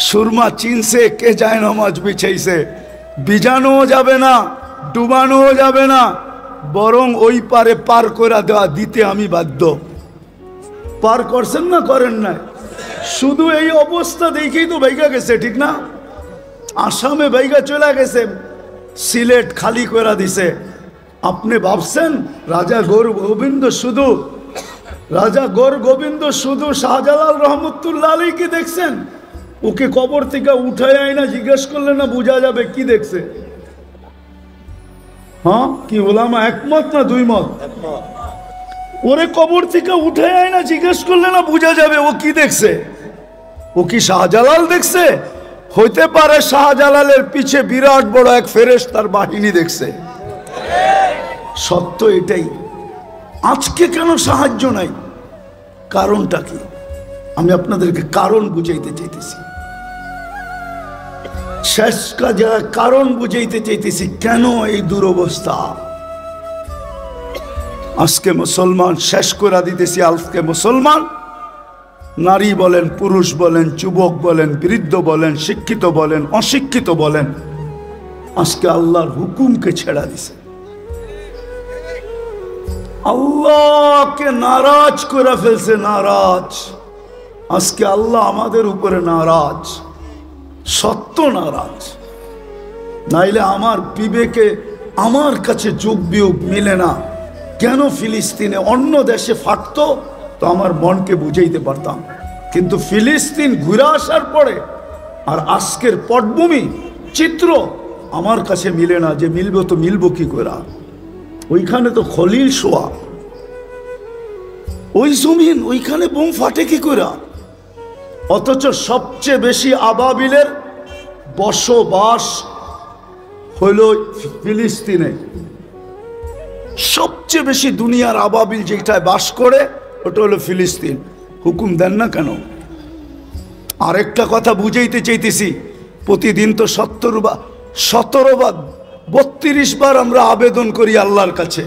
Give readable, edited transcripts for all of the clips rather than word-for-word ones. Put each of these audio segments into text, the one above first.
সুরমা চিনছে কে যায় নামাজ বিছাইছে, বিজানোও যাবে না, ডুবানোও যাবে না, বরং ওই পারে পার করে দেওয়া দিতে আমি বাধ্য। পার করছেন না করেন না? শুধু এই অবস্থা দেখেই তো বাইগা গেছে, ঠিক না? আসামে বাইগা চলে গেছে, সিলেট খালি করে দিছে। আপনি ভাবছেন রাজা গৌর গোবিন্দ শুধু, রাজা গৌর গোবিন্দ শুধু শাহজালাল রহমতুল্লাহ আলী কি দেখছেন? ওকে কবর থেকে উঠায় আয় না, জিজ্ঞেস করলে না বোঝা যাবে কি দেখছে। হ্যাঁ, কি ওলামা একমত না দুই মত? ওরে কবর থেকে উঠে আয় না, জিজ্ঞেস করলে না বোঝা যাবে ও কি দেখছে। ও কি শাহজালাল দেখছে? হইতে পারে শাহজালালের পিছে বিরাট বড় এক ফেরেশতার বাহিনী দেখছে। সত্য এটাই। আজকে কেন সাহায্য নাই? কারণটা কি? আমি আপনাদেরকে কারণ বুঝাইতে চাইতেছি। শেষ কাজে কারণ বুঝাইতে চাইতেছি কেন এই দুরবস্থা। আজকে মুসলমান শেষ করে দিতেছি। আজকে মুসলমান নারী বলেন, পুরুষ বলেন, যুবক বলেন, বৃদ্ধ বলেন, শিক্ষিত বলেন, অশিক্ষিত বলেন, আজকে আল্লাহর হুকুমকে ছেড়া দিছে। আল্লাহকে নারাজ করে ফেলছে, নারাজ। আজকে আল্লাহ আমাদের উপরে নারাজ, সত্য নারাজ। নাইলে আমার বিবেকে আমার কাছে যোগ বিয়োগ মিলে না। কেন ফিলিস্তিনে অন্য দেশে ফাটতো তো আমার মনকে বুঝাইতে পারতাম, কিন্তু ফিলিস্তিন ঘুরে আসার পরে আর আজকের পটভূমি চিত্র আমার কাছে মিলে না। যে মিলবো তো মিলবো কি করে? ওইখানে তো খলিল শোয়া, ওই জমিন, ওইখানে বোম ফাটে কি করে? অথচ সবচেয়ে বেশি আবাবিলের বসবাস হইল ফিলিস্তিনে। সবচেয়ে বেশি দুনিয়ার আবাবিল যেটায় বাস করে ওটা হলো ফিলিস্তিন। হুকুম দেন না কেন? আরেকটা কথা বুঝাইতে চাইতেছি। প্রতিদিন তো 17 বার 32 বার আমরা আবেদন করি আল্লাহর কাছে।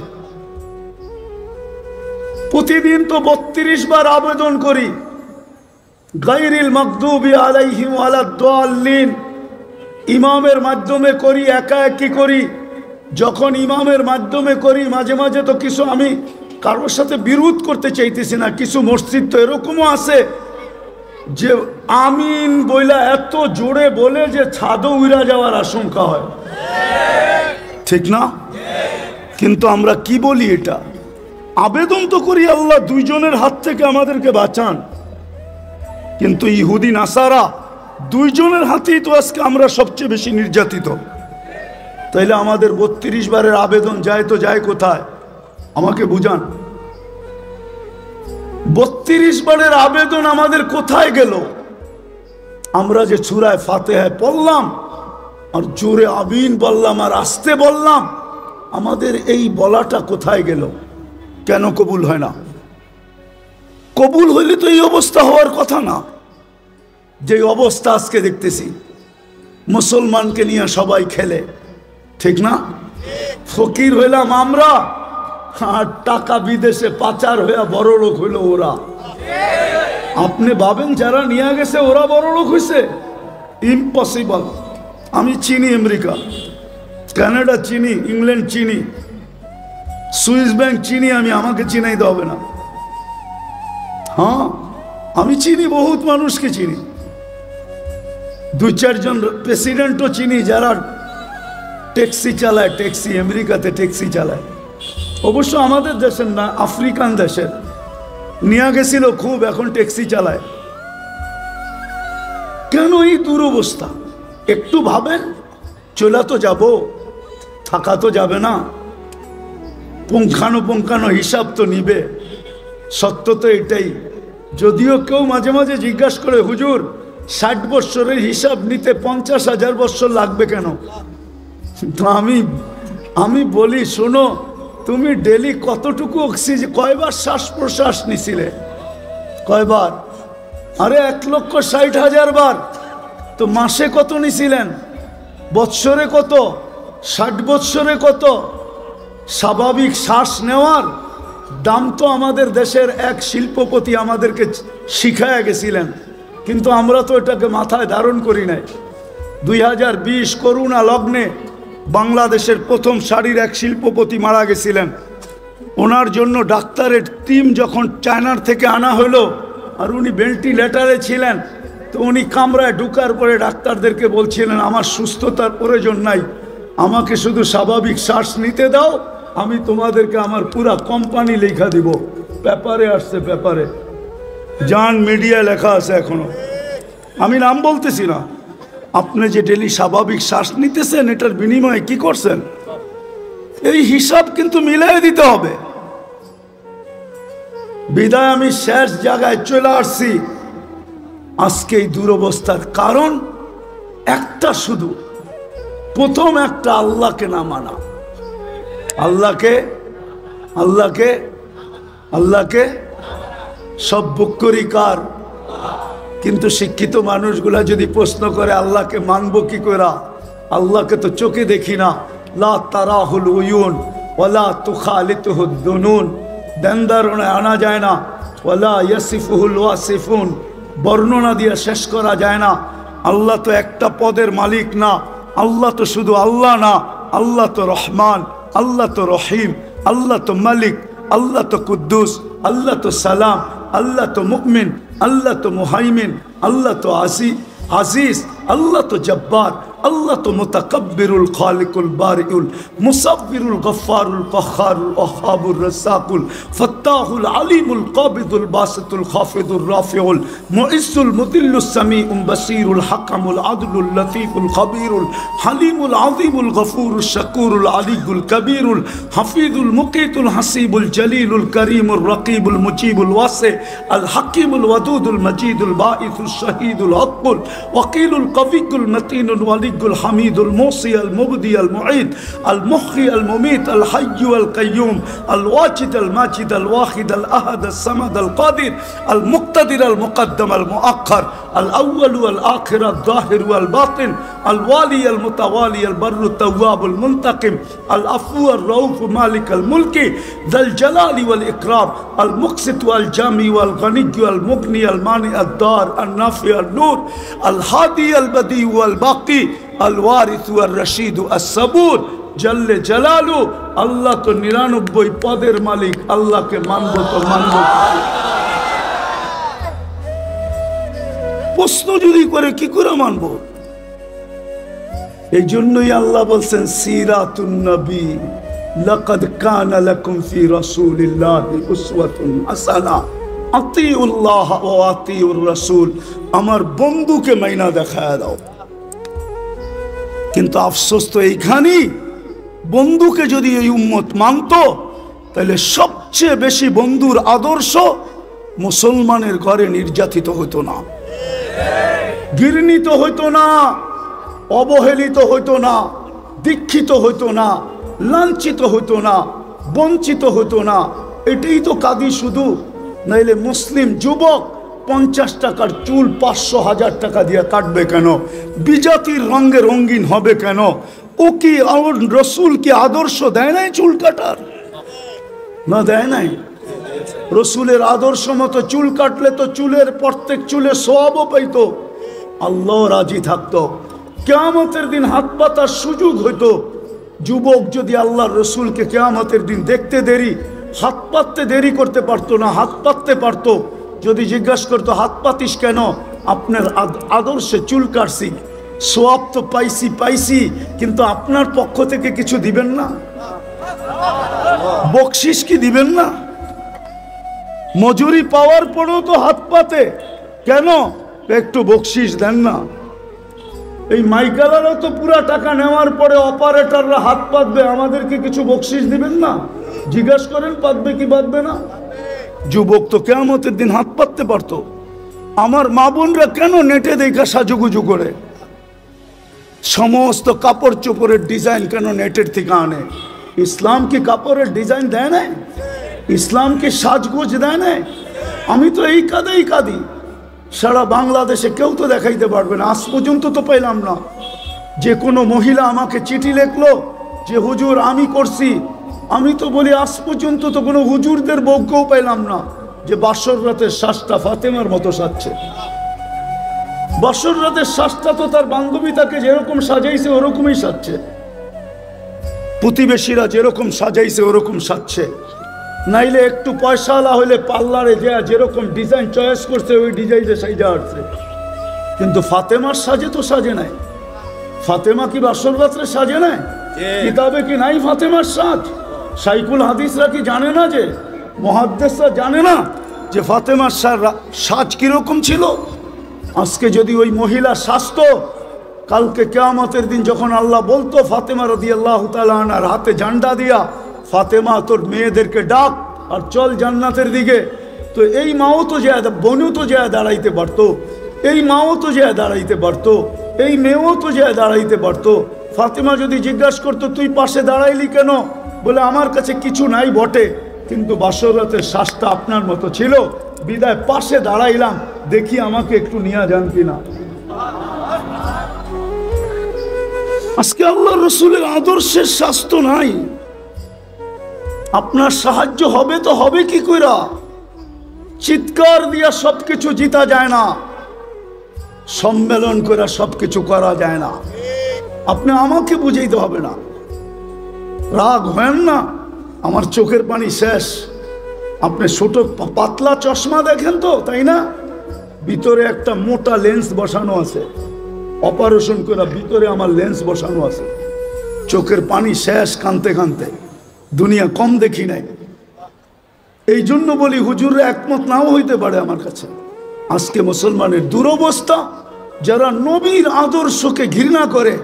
প্রতিদিন তো 32 বার আবেদন করি। গায়রিল মাগদুবি আলাইহিম ওয়ালাদ-দাল্লিন ইমামের মাধ্যমে করি, একা একই করি। যখন ইমামের মাধ্যমে করি মাঝে মাঝে তো কিছু, আমি কারোর সাথে বিরোধ করতে চাইতেছি না, কিছু মসজিদ তো এরকমও আছে যে আমিন বইলা এত জোরে বলে যে ছাদও উড়া যাওয়ার আশঙ্কা হয়, ঠিক না? কিন্তু আমরা কি বলি? এটা আবেদন তো করি আল্লাহ দুইজনের হাত থেকে আমাদেরকে বাঁচান, কিন্তু ইহুদি নাসারা দুইজনের হাতেই তো আজকে আমরা সবচেয়ে বেশি নির্যাতিত। তাইলে আমাদের 32 বারের আবেদন যায় তো যায় কোথায়? আমাকে বুঝান। 32 বারের আবেদন আমাদের কোথায় গেল? আমরা যে সূরা ফাতিহা পড়লাম আর জোরে আমিন বললাম আর আস্তে বললাম, আমাদের এই বলাটা কোথায় গেল? কেন কবুল হয় না? কবুল হইলে তো এই অবস্থা হওয়ার কথা না। যে অবস্থা আজকে দেখতেছি, মুসলমানকে নিয়ে সবাই খেলে, ঠিক না? ফকির হইলাম আমরা, আর টাকা বিদেশে পাচার হইয়া বড় লোক হইল ওরা। আপনি ভাবেন যারা নিয়ে গেছে ওরা বড় লোক হয়েছে? ইম্পসিবল। আমি চিনি আমেরিকা, কানাডা চিনি, ইংল্যান্ড চিনি, সুইস ব্যাংক চিনি। আমি, আমাকে চিনাইতে হবে না। হ্যাঁ, আমি চিনি, বহুত মানুষকে চিনি, 2-4 জন প্রেসিডেন্টও চিনি যারা ট্যাক্সি চালায়, ট্যাক্সি, আমেরিকাতে ট্যাক্সি চালায়। অবশ্য আমাদের দেশের না, আফ্রিকান দেশের। নিয়ে গেছিল খুব, এখন ট্যাক্সি চালায়। কেন এই দুরবস্থা? একটু ভাবেন। চলে তো যাব, থাকা তো যাবে না, পুঙ্খানো হিসাব তো নিবে। সত্য তো এটাই। যদিও কেউ মাঝে মাঝে জিজ্ঞাসা করে, হুজুর 60 বৎসরের হিসাব নিতে 50,000 বৎসর লাগবে কেন? তো আমি বলি, শোনো, তুমি ডেলি কতটুকু অক্সিজেন, কয়বার শ্বাস প্রশ্বাস নিছিলে? কয়বার? আরে 1,60,000 বার। তো মাসে কত নিছিলেন? বৎসরে কত? 60 বৎসরে কত? স্বাভাবিক শ্বাস নেওয়ার দাম তো আমাদের দেশের এক শিল্পপতি আমাদেরকে শিখায়া গেছিলেন। কিন্তু আমরা তো এটাকে মাথায় ধারণ করি নাই। 2020 করোনা লগ্নে বাংলাদেশের প্রথম সারির এক শিল্পপতি মারা গেছিলেন। ওনার জন্য ডাক্তারের টিম যখন চায়নার থেকে আনা হলো, আর উনি ভেন্টিলেটারে ছিলেন, তো উনি কামরায় ঢুকার পরে ডাক্তারদেরকে বলছিলেন, আমার সুস্থতার প্রয়োজন নাই, আমাকে শুধু স্বাভাবিক শ্বাস নিতে দাও, আমি তোমাদেরকে আমার পুরা কোম্পানি লেখা দিব। পেপারে আসছে, পেপারে জান মিডিয়া লেখা আছে এখনো, আমি নাম বলতেছি না। আপনি যে ডেলি স্বাভাবিক শ্বাস নিতেছেন, এটার বিনিময়ে কি করছেন, এই হিসাব কিন্তু মিলাই দিতে হবে। বিদায় আমি শেষ জায়গায় চলে আসছি। আজকে এই দুরবস্থার কারণ একটা, শুধু প্রথম একটা, আল্লাহকে না মানা। আল্লাহকে আল্লাহকে আল্লাহকে সব বুক কার? কিন্তু শিক্ষিত মানুষগুলা যদি প্রশ্ন করে আল্লাহকে মানবো কি করে, আল্লাহকে তো চোখে দেখি না, লা তারাহুল উয়ুন ওয়ালা তুখালিতুহুদ দুনুন, দেন ধারণায় আনা যায় না, ওয়ালা ইয়াসিফুহুল ওয়াসিফুন, বর্ণনা দিয়ে শেষ করা যায় না। আল্লাহ তো একটা পদের মালিক না, আল্লাহ তো শুধু আল্লাহ না, আল্লাহ তো রহমান, আল্লাহ তো রহিম, আল্লাহ তো মালিক, আল্লাহ তো কুদ্দুস, আল্লাহ তো সালাম, আল্লাহ তো মুমিন, আল্লাহ তো মুহাইমিন, আল্লাহ তো আজিজ, আল্লাহ তো জব্বার, আল্লাহ তো মুতাকাব্বিরুল খালিকুল বারিউল মুসাব্বিরুল গফফারুল কহ্হারুল ওয়াহ্হাবুর রাজ্জাকুল ফাত্তাহুল আলিমুল কাবিদুল বাসিতুল খাফিদুর রাফিউল মুইজ্জুল মুদিল্লুস সামিউল বাসিরুল হাকামুল আদলুল লতীফুল খবীরুল হালিমুল আযীমুল গফুরুশ শাকুরুল আলিয়ুল কবীরুল হাফিজুল মুকিতুল হাসিবুল জলিলুল করিমুর রকিবুল মুজিবুল ওয়াসি আল হাকিমুল ওয়াদুদুল মজিদুল বাঈসুল শহীদুল হকুল ওয়াকিলুল কবিকুল মতিনুল الحميد الموصي المبدي المعيد المحيي المميت الحي القيوم الواجد الماجد الواحد الأحد الصمد القادر المقتدر المقدم المؤخر الأول والآخر الظاهر والباطن الوالي المتوالي البر التواب المنتقم العفو الرؤوف مالك الملك ذا الجلال والإكرام المقسط والجامع والغني والمغني المانع الدار النافع النور الهادي البديع والباقي الوارث والرشيد الصبور জল্লে জালালু। আল্লাহ তো 99 পদের মালিক, আল্লাহকে মানব তো মানব। প্রশ্ন যদি করে কি করে মানব? এই জন্যই আল্লাহ বলছেন সিরাতুন নবী, লাকাদ কানা লাকুম ফি রাসূলিল্লাহি উসওয়াতুন হাসানা, আতিউল্লাহ ওয়া আতিউর রাসূল। আমার বন্ধুকে মাইনা দেখায় দাও। কিন্তু আফসোস তো এইখানেই, বন্ধুকে যদি এই উম্মত মানত, তাহলে সবচেয়ে বেশি বন্ধুর আদর্শ মুসলমানের ঘরে নির্যাতিত হতো না, ঘৃণিত হইতো না, অবহেলিত হইতো না, দীক্ষিত হইতো না, লাঞ্ছিত হইতো না, বঞ্চিত হইতো না। এটাই তো কাঁদি শুধু। নাইলে মুসলিম যুবক 50 টাকার চুল 500,000 টাকা দিয়ে কাটবে কেন? বিজাতির রঙে রঙিন হবে কেন? ও কি রসুল কি আদর্শ দেয় নাই চুল কাটার? না, দেয় নাই। রসুলের আদর্শ মতো চুল কাটলে তো চুলের প্রত্যেক চুলে সওয়াবও পাইতো, আল্লাহ রাজি থাকতো, কিয়ামতের দিন হাত পাতার সুযোগ হইতো। যুবক যদি আল্লাহর রসুলকে কিয়ামতের দিন দেখতে দেরি, হাত পাততে দেরি করতে পারতো না, হাত পাততে পারতো। যদি জিজ্ঞাসা করতো হাত পাতিস কেন? আপনার আদর্শে চুল কাটছি, সওয়াব তো পাইছি, কিন্তু আপনার পক্ষ থেকে কিছু দিবেন না? বকশিস কি দিবেন না? মজুরি পাওয়ার পরেও তো হাত পাতে কেন? একটু বকশিস দেন না। এই মাইকালারও তো পুরা টাকা নেওয়ার পরে অপারেটররা হাত পাতবে, আমাদেরকে কিছু বকশিস দিবেন না? জিজ্ঞাসা করেন পাতবে কি পাতবে না? যুবক তো কিয়ামতের দিন হাত পাততে পারতো। আমার মা বোনরা কেন নেটে দেখা সাজুগুজু করে? সমস্ত কাপড় চোপড়ের ডিজাইন কেন নেটের থেকে আনে? ইসলাম কি কাপড়ের ডিজাইন দেয় না? ইসলাম কি সাজগোজ দেয় না? আমি তো এই কাঁদি। সারা বাংলাদেশে কেউ তো দেখাইতে পারবে না, আজ পর্যন্ত তো পাইলাম না যে কোনো মহিলা আমাকে চিঠি লিখলো যে হুজুর আমি করছি। আমি তো বলি আজ পর্যন্ত তো কোনো হুজুরদের বউকেও পাইলাম না যে বাসর রাতের শ্বাসটা ফাতেমার মতো সাজছে। বছর রাতের শ্বাসটা তো তার বান্ধবী তাকে যেরকম সাজাইছে ওরকমই সাজছে, প্রতিবেশীরা যেরকম সাজাইছে ওরকম সাজছে। নাইলে একটু পয়সাওয়ালা হইলে পার্লারে যে যেরকম ডিজাইন চয়েস করছে ওই ডিজাইনে সাজা আসছে। কিন্তু ফাতেমার সাজে তো সাজে নাই। ফাতেমা কি বাসর রাত্রে সাজে নাই? কিতাবে কি নাই ফাতেমার সাজ? শাইখুল হাদিসরা কি জানে না, যে মুহাদ্দিসরা জানে না যে ফাতেমার সাজ কিরকম ছিল? আজকে যদি ওই মহিলা সাজতো, কালকে কিয়ামতের দিন যখন আল্লাহ বলতো ফাতেমা রাদিয়াল্লাহু তাআলা আনহার হাতে ঝান্ডা দিয়া, ফাতেমা তোর মেয়েদেরকে ডাক আর চল জান্নাতের দিকে, তো এই মাও তো যায়, বোনও তো যায় দাঁড়াইতে পারতো, এই মাও তো যায় দাঁড়াইতে পারতো, এই মেয়েও তো যায় দাঁড়াইতে পারতো। ফাতেমা যদি জিজ্ঞাসা করতো তুই পাশে দাঁড়াইলি কেন, বলে আমার কাছে কিছু নাই বটে, কিন্তু বাসর রাতের শ্বাসটা আপনার মতো ছিল, বিদায় পাশে দাঁড়াইলাম, দেখি আমাকে একটু নিয়ে যান কিনা। আজকে আল্লাহ রসুলের আদর্শের স্বাস্থ্য নাই। আপনার সাহায্য হবে তো হবে কি কইরা? চিৎকার দিয়া সবকিছু জিতা যায় না, সম্মেলন করে সবকিছু করা যায় না। আপনি আমাকে বুঝাইতে হবে না, রাগ হয় না। আমার চোখের পানি শেষ। আপনি ছোট পাতলা চশমা দেখেন তো, তাই না? ভিতরে একটা মোটা লেন্স বসানো আছে, অপারেশন করে ভিতরে আমার লেন্স বসানো আছে। চোখের পানি শেষ, কানতে কানতে। দুনিয়া কম দেখি নাই। এই জন্য বলি হুজুররা একমত নাও হইতে পারে আমার কাছে। আজকে মুসলমানের দুরবস্থা, যারা নবীর আদর্শকে ঘৃণা করে,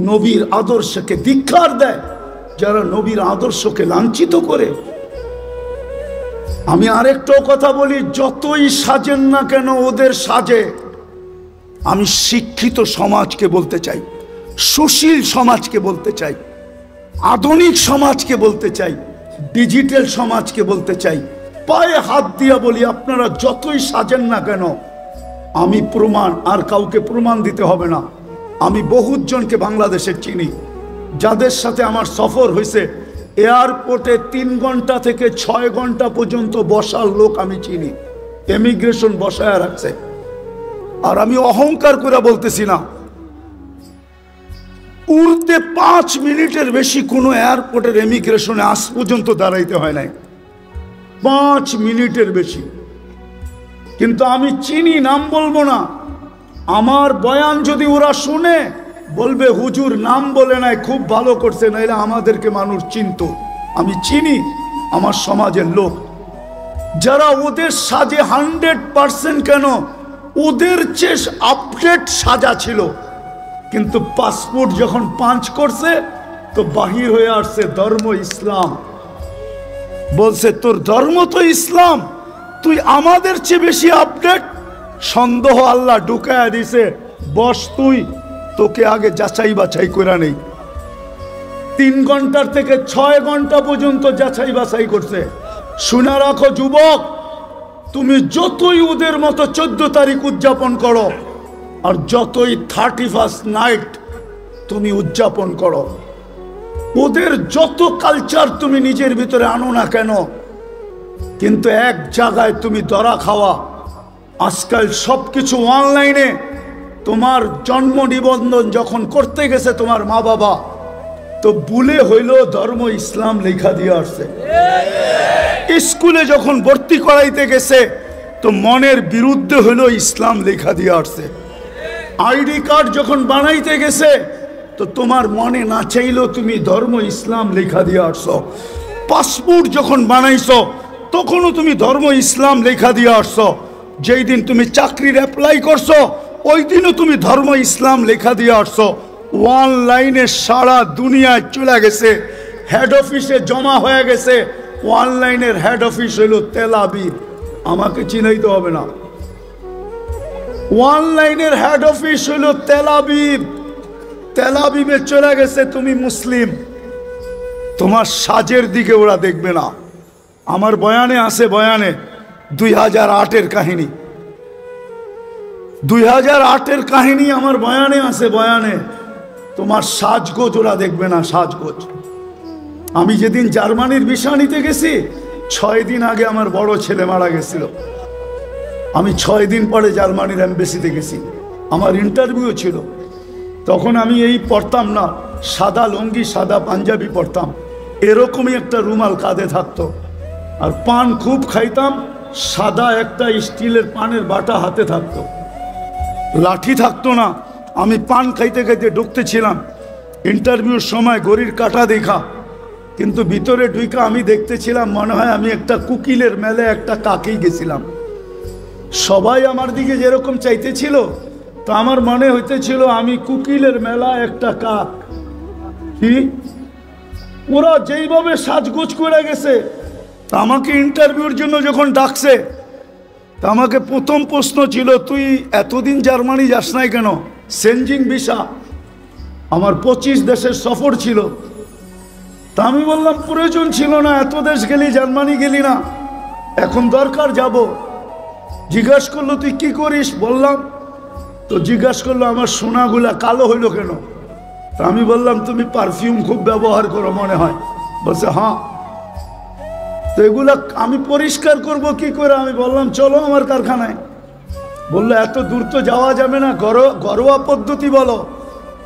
নবীর আদর্শকে ধিক্কার দেয়, যারা নবীর আদর্শকে লাঞ্ছিত করে। আমি আরেকটাও কথা বলি, যতই সাজেন না কেন ওদের সাজে। আমি শিক্ষিত সমাজকে বলতে চাই, সুশীল সমাজকে বলতে চাই, আধুনিক সমাজকে বলতে চাই, ডিজিটাল সমাজকে বলতে চাই, পায়ে হাত দিয়া বলি আপনারা যতই সাজেন না কেন, আমি প্রমাণ, আর কাউকে প্রমাণ দিতে হবে না। আমি বহুত জনকে বাংলাদেশের চিনি, যাদের সাথে আমার সফর হয়েছে। এয়ারপোর্টে 3 ঘন্টা থেকে 6 ঘন্টা পর্যন্ত বসার লোক আমি চিনি, ইমিগ্রেশন বসায় রাখছে। আর আমি অহংকার করে বলতেছি না, উড়তে 5 মিনিটের বেশি কোনো এয়ারপোর্টের ইমিগ্রেশনে আজ পর্যন্ত দাঁড়াইতে হয় নাই, 5 মিনিটের বেশি। কিন্তু আমি চিনি, নাম বলবো না। আমার বয়ান যদি ওরা শুনে, বলবে হুজুর নাম বলে নাই, খুব ভালো করছে, নাইলে আমাদেরকে মানুষ চিনত। আমি চিনি আমার সমাজের লোক, যারা ওদের সাজে 100% কেন, ওদের চেয়ে আপডেট সাজা ছিল। কিন্তু পাসপোর্ট যখন পাঞ্চ করছে, তো বাহির হয়ে আসছে ধর্ম ইসলাম। বলছে তোর ধর্ম তো ইসলাম, তুই আমাদের চেয়ে বেশি আপডেট। সন্দেহ আল্লাহ ঢুকায়া দিছে, বস তুই, তোকে আগে যাচাই বাছাই করে নেই। 3 ঘন্টার থেকে 6 ঘন্টা পর্যন্ত যাচাই বাছাই করছে। শুনে রাখো যুবক, তুমি যতই ওদের মতো 14 তারিখ উদযাপন করো, আর যতই 31st নাইট তুমি উদযাপন করো, ওদের যত কালচার তুমি নিজের ভিতরে আনো না কেন, কিন্তু এক জায়গায় তুমি ধরা খাওয়া। আজকাল সবকিছু অনলাইনে। তোমার জন্ম নিবন্ধন যখন করতে গেছে তোমার মা বাবা, তো ভুলে হইল ধর্ম ইসলাম লেখা দিয়ে আসছে। স্কুলে যখন ভর্তি করাইতে গেছে, তো মনের বিরুদ্ধে হইল ইসলাম লেখা দিয়ে আসছে। আইডি কার্ড যখন বানাইতে গেছে, তো তোমার মনে না চাইলেও তুমি ধর্ম ইসলাম লেখা দিয়ে আসছো। পাসপোর্ট যখন বানাইছো, তখনও তুমি ধর্ম ইসলাম লেখা দিয়ে আসছো। যেই দিন তুমি চাকরির অ্যাপ্লাই করছো, ওই দিনও তুমি ধর্ম ইসলাম লেখা দিয়ে আসছো। অনলাইনে সারা দুনিয়ায় চলে গেছে, হেড অফিসে জমা হয়ে গেছে। অনলাইনের হেড অফিস হইল তেল আবিব, আমাকে চিনাইতে হবে না। অনলাইনের হেড অফিস হইল তেল আবিব। তেল আবিবে চলে গেছে, তুমি মুসলিম, তোমার সাজের দিকে ওরা দেখবে না। আমার বয়ানে আছে, বয়ানে 2008-এর কাহিনী, 2008-এর কাহিনী আমার বয়ানে আছে, বয়ানে। তোমার সাজগোজ ওরা দেখবে না, সাজগোজ। আমি যেদিন জার্মানির ভিসা নিতে গেছি, 6 দিন আগে আমার বড় ছেলে মারা গেছিল। আমি 6 দিন পরে জার্মানির এম্বাসিতে গেছি, আমার ইন্টারভিউ ছিল। তখন আমি এই পরতাম না, সাদা লুঙ্গি সাদা পাঞ্জাবি পরতাম, এরকমই একটা রুমাল কাঁধে থাকতো, আর পান খুব খাইতাম, সাদা একটা স্টিলের পানের বাটা হাতে থাকতো, লাঠি থাকতো না। আমি পান খাইতে খাইতে ঢুকতেছিলাম, ইন্টারভিউর সময় ঘড়ির কাঁটা দেখা, কিন্তু ভিতরে ঢুইকা আমি দেখতেছিলাম মনে হয় আমি একটা কুকিলের মেলে একটা কাকেই গেছিলাম। সবাই আমার দিকে যেরকম চাইতেছিল, তো আমার মনে হইতেছিল আমি কুকিলের মেলা একটা কাক। কি ওরা যেইভাবে সাজগোজ করে গেছে, তা আমাকে ইন্টারভিউর জন্য যখন ডাকছে, তা আমাকে প্রথম প্রশ্ন ছিল, তুই এতদিন জার্মানি যাস নাই কেন? সেনজিং ভিসা, আমার 25 দেশের সফর ছিল। তা আমি বললাম প্রয়োজন ছিল না, এত দেশ গেলি, জার্মানি গেলি না, এখন দরকার যাব। জিজ্ঞাসা করলো তুই কি করিস? বললাম। তো জিজ্ঞাসা করলো আমার সোনাগুলা কালো হইলো কেন? তা আমি বললাম তুমি পারফিউম খুব ব্যবহার করো মনে হয়। বলছে হ্যাঁ। তো এগুলা আমি পরিষ্কার করব কি করে? আমি বললাম চলো আমার কারখানায়। বললো এত দূর তো যাওয়া যাবে না, ঘরোয়া পদ্ধতি বলো।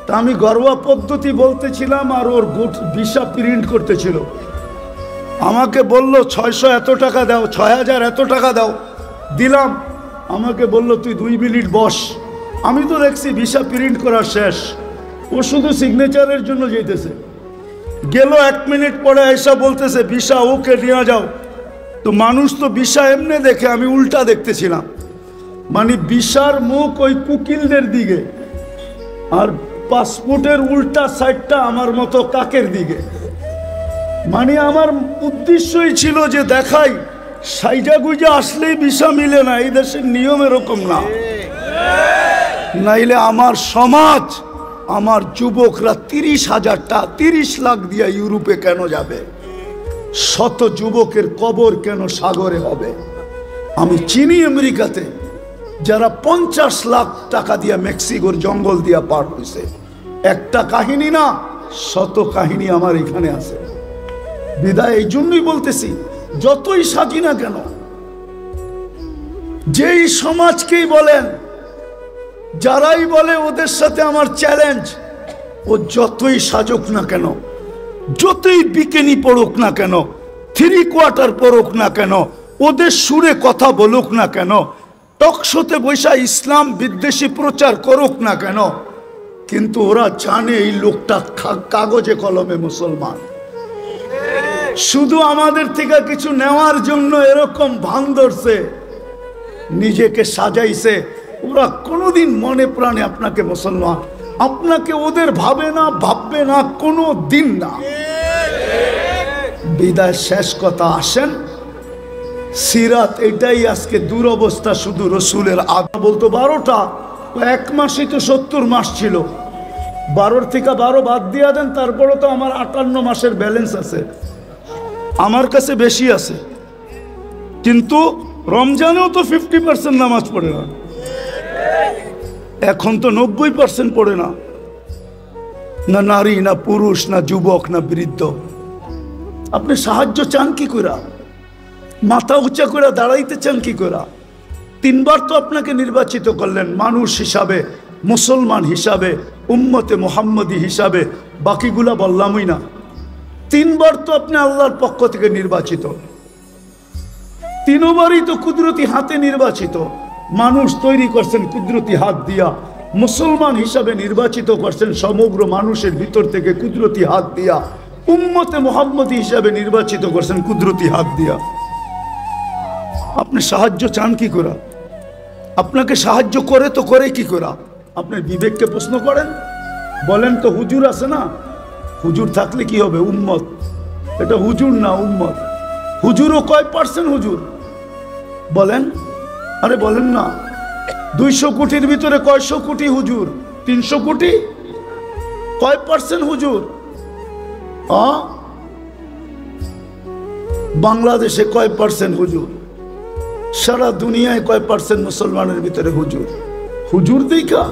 তা আমি ঘরোয়া পদ্ধতি বলতেছিলাম, আর ওর ভিসা প্রিন্ট করতেছিল। আমাকে বলল 600 এত টাকা দাও, 6000 এত টাকা দাও। দিলাম। আমাকে বলল তুই 2 মিনিট বস। আমি তো দেখছি ভিসা প্রিন্ট করা শেষ, ও শুধু সিগনেচারের জন্য যেতেছে। গেল 1 মিনিট পরে এসা বলতেছে ভিসা ওকে নিয়ে যাও। তো মানুষ তো ভিসা এমনি দেখে, আমি উল্টা দেখতেছিলাম, মানে ভিসার মুখ ওই কুকিলদের দিকে, আর পাসপোর্টের উল্টা সাইডটা আমার মতো কাকের দিকে। মানে আমার উদ্দেশ্যই ছিল যে দেখাই সাইজা গুইজা আসলেই ভিসা মিলে না, এই দেশের নিয়ম এরকম না। নাইলে আমার সমাজ, আমার যুবকরা 30 লাখ দিয়া ইউরোপে কেন যাবে? শত যুবকের কবর কেন সাগরে হবে? আমি চিনি আমেরিকাতে যারা 50 লাখ টাকা দিয়া মেক্সিকোর জঙ্গল দিয়া পার হয়েছে। একটা কাহিনী না, শত কাহিনী আমার এখানে আছে। বিদায় এই জন্যই বলতেছি, যতই সাজি না কেন, যেই সমাজকেই বলেন, যারাই বলে ওদের সাথে আমার চ্যালেঞ্জ, ও যতই সাজুক না কেন, যতই বিকেনি পড়ুক না কেন, 3 কোয়ার্টার পড়ুক না কেন, ওদের সুরে কথা বলুক না কেন, টকশোতে বৈশা ইসলাম বিদ্বেষী প্রচার করুক না কেন, কিন্তু ওরা জানে এই লোকটা কাগজে কলমে মুসলমান। শুধু আমাদের থেকে কিছু নেওয়ার জন্য এরকম ভান ধরছে, নিজেকে সাজাইছে। ওরা কোনোদিন মনে প্রাণে আপনাকে মুসলমান, আপনাকে ওদের ভাবে না, ভাববে না, কোনো দিন না। বিদায় শেষ কথা, আসেন সিরাত, এটাই আজকে দুরবস্থা। শুধু রসুলের আদা বলতো 12টা, 1 মাসই তো 70 মাস ছিল। 12 থেকে 12 বাদ দিয়ে দেন, তারপরে তো আমার 58 মাসের ব্যালেন্স আছে, আমার কাছে বেশি আছে। কিন্তু রমজানেও তো 50% নামাজ পড়ে না, এখন তো 90% পড়ে না, না নারী, না পুরুষ, না যুবক, না বৃদ্ধ। আপনি সাহায্য চান কি করে? মাথা উঁচা করে দাঁড়াইতে চান কি করে? 3 বার তো আপনাকে নির্বাচিত করলেন মানুষ হিসাবে, মুসলমান হিসাবে, উম্মতে মুহাম্মদী হিসাবে, বাকিগুলা বললামই না। 3 বার তো আপনি আল্লাহর পক্ষ থেকে নির্বাচিত, 3 বারই তো কুদরতি হাতে নির্বাচিত। মানুষ তৈরি করছেন কুদরতি হাত দিয়া, মুসলমান হিসাবে নির্বাচিত করছেন সমগ্র মানুষের ভিতর থেকে কুদরতি হাত দিয়া, উম্মতে মুহাম্মদী হিসাবে নির্বাচিত করছেন কুদরতি হাত দিয়া। আপনি সাহায্য চান কি করে? আপনাকে সাহায্য করে তো করে কি করে? আপনার বিবেককে প্রশ্ন করেন, বলেন তো হুজুর আছে না, হুজুর থাকলে কি হবে? উম্মত, এটা হুজুর না উম্মত। হুজুরও কয় পার্সেন্ট হুজুর বলেন? আরে বলেন না। 200 কোটির ভিতরে কয়শো কোটি হুজুর? 300 কোটি। কয় পার্সেন্ট হুজুর? বাংলাদেশে কয় পার্সেন্ট হুজুর? সারা দুনিয়ায় কয় পার্সেন্ট মুসলমানের ভিতরে হুজুর? হুজুর দেখা,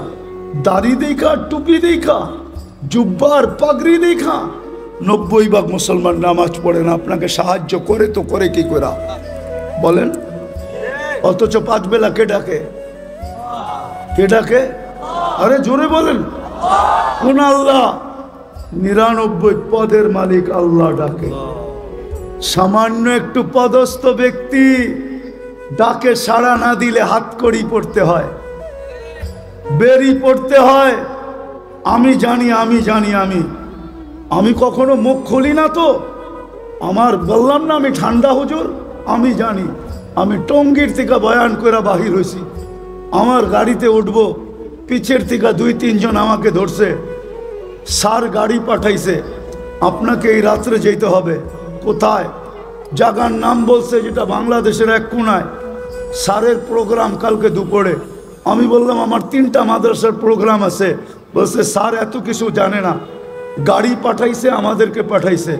দাড়ি দেখা, টুপি দেখা, জুব্বার পাগড়ি দেখা 90% মুসলমান নামাজ পড়ে না। আপনাকে সাহায্য করে তো করে কি করে বলেন? অথচ 5 বেলা কে ডাকে? কে ডাকে? আরে জোরে বলেন। কোন আল্লাহ? 99 পদের মালিক আল্লাহ ডাকে। সামান্য একটু পদস্থ ব্যক্তি ডাকে সাড়া না দিলে হাতকড়ি পড়তে হয়, বেরি পড়তে হয়। আমি জানি, আমি জানি, আমি কখনো মুখ খুলি না তো। আমার বললাম না আমি ঠান্ডা হুজুর, আমি জানি। আমি টঙ্গীর থেকে বয়ান করে বাহির হয়েছি, আমার গাড়িতে উঠবো, পিছের থেকে 2-3 জন আমাকে ধরছে, স্যার গাড়ি পাঠাইছে, আপনাকে এই রাত্রে যেতে হবে। কোথায়? জায়গার নাম বলছে যেটা বাংলাদেশের এক কোনায়। স্যারের প্রোগ্রাম কালকে দুপুরে। আমি বললাম আমার 3টা মাদ্রাসার প্রোগ্রাম আছে। বলছে স্যার এত কিছু জানে না, গাড়ি পাঠাইছে, আমাদেরকে পাঠাইছে।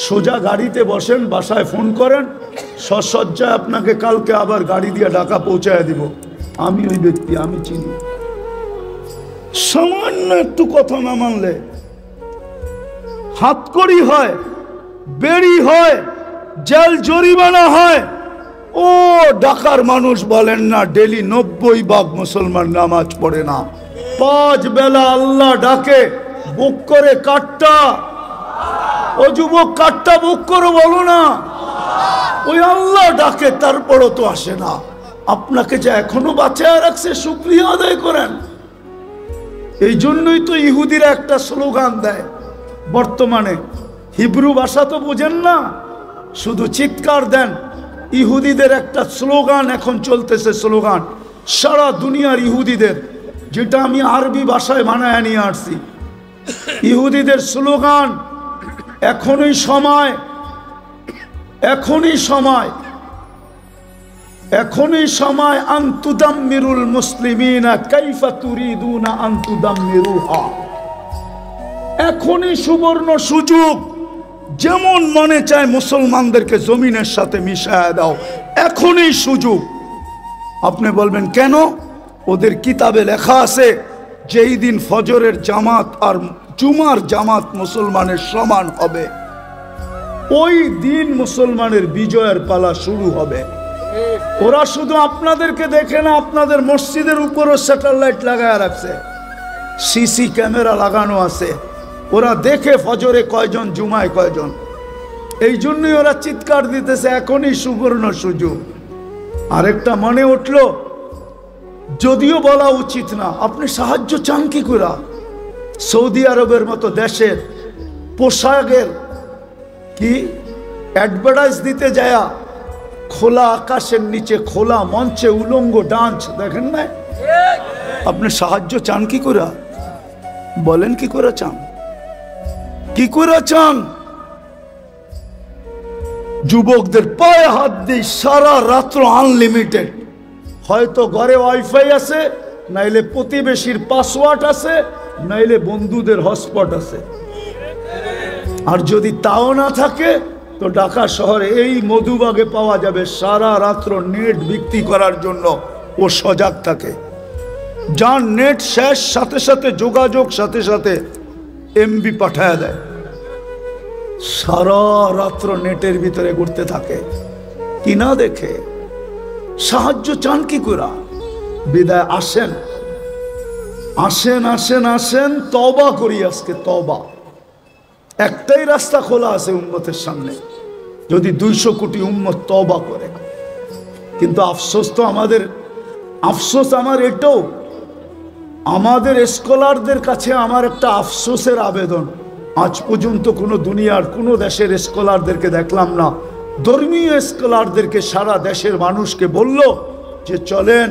সোজা গাড়িতে বসেন, বাসায় ফোন করেন, সসজ্জায় আপনাকে কালকে আবার গাড়ি দিয়ে ঢাকা পৌঁছায় দিব। আমি ওই ব্যক্তি, আমি চিনি। সামান্য একটু কথা না মানলে হাতকড়ি হয়, বেরি হয়, জেল জরিমানা হয়। ও ঢাকার মানুষ বলেন না ডেলি 90% মুসলমান নামাজ পড়ে না। 5 বেলা আল্লাহ ডাকে, বুক করে কাটটা। ও যুবক, কাটটা বুক করে বলো না, ওই আল্লাহ ডাকে, তারপরও তো আসে না। আপনাকে যে এখনো বাঁচায় রাখছে, শুকরিয়া আদায় করেন। এই জন্যই তো ইহুদিরা একটা স্লোগান দেয় বর্তমানে। হিব্রু ভাষা তো বুঝেন না, শুধু চিৎকার দেন। ইহুদিদের একটা স্লোগান এখন চলতেছে, স্লোগান সারা দুনিয়ার ইহুদিদের, যেটা আমি আরবি ভাষায় বানায় নিয়ে আসছি। ইহুদিদের স্লোগান, এখনই সময়, এখনই সময়, এখনই সময়, আনতুদাম্মিরুল মুসলিমিনা কাইফা তুরিদুনা আনতুদাম্মিরুহা। এখনই সুবর্ণ সুযোগ, যেমন মনে চায় মুসলমানদেরকে জমিনের সাথে মিশায় দাও, এখনই সুযোগ। আপনি বলবেন কেন? ওদের কিতাবে লেখা আছে যেই দিন ফজরের জামাত আর জুমার জামাত মুসলমানের সমান হবে, ওই দিন মুসলমানের বিজয়ের পালা শুরু হবে। ওরা শুধু আপনাদেরকে দেখে না, আপনাদের মসজিদের উপরও স্যাটেলাইট লাগায় রাখছে, সিসি ক্যামেরা লাগানো আছে। ওরা দেখে ফজরে কয়জন, জুমায় কয়জন। এই জন্যই ওরা চিৎকার দিতেছে এখনই সুবর্ণ সুযোগ। আরেকটা মনে উঠলো, যদিও বলা উচিত না, আপনি সাহায্য চান কি করে? সৌদি আরবের মতো দেশের পোশাকের কি অ্যাডভার্টাইজ দিতে যায়, খোলা আকাশের নিচে খোলা মঞ্চে উলঙ্গ ডান্স দেখেন না? আপনি সাহায্য চান কি করে? বলেন কি করে চান? কি করে চান? যুবকদের পায়ে হাত দিয়ে সারা রাত্র আনলিমিটেড, হয়তো ঘরে ওয়াইফাই আছে, নাইলে প্রতিবেশীর পাসওয়ার্ড আছে, নাইলে বন্ধুদের হটস্পট আছে। আর যদি তাও না থাকে তো ঢাকা শহরে এই মধুবাগে পাওয়া যাবে সারা রাত্র নেট বিক্রি করার জন্য। ও সজাগ থাকে, যার নেট শেষ সাথে সাথে যোগাযোগ সাথে সাথে এমবি পাঠায় দেয়, সারা রাত্র নেটের ভিতরে ঘুরতে থাকে। কিনা দেখে সাহায্য চান কি করে? বিদায় আসেন, আসেন, আসেন, আসেন, তওবা করি আজকে, তওবা। একটাই রাস্তা খোলা আছে উম্মতের সামনে, যদি 200 কোটি উম্মত তওবা করে। কিন্তু আফসোস তো আমাদের, আফসোস আমার এটাও, আমাদের স্কলারদের কাছে আমার একটা আফসোসের আবেদন, আজ পর্যন্ত কোনো দুনিয়ার কোনো দেশের স্কলারদেরকে দেখলাম না, ধর্মীয় স্কলারদেরকে সারা দেশের মানুষকে বলল যে চলেন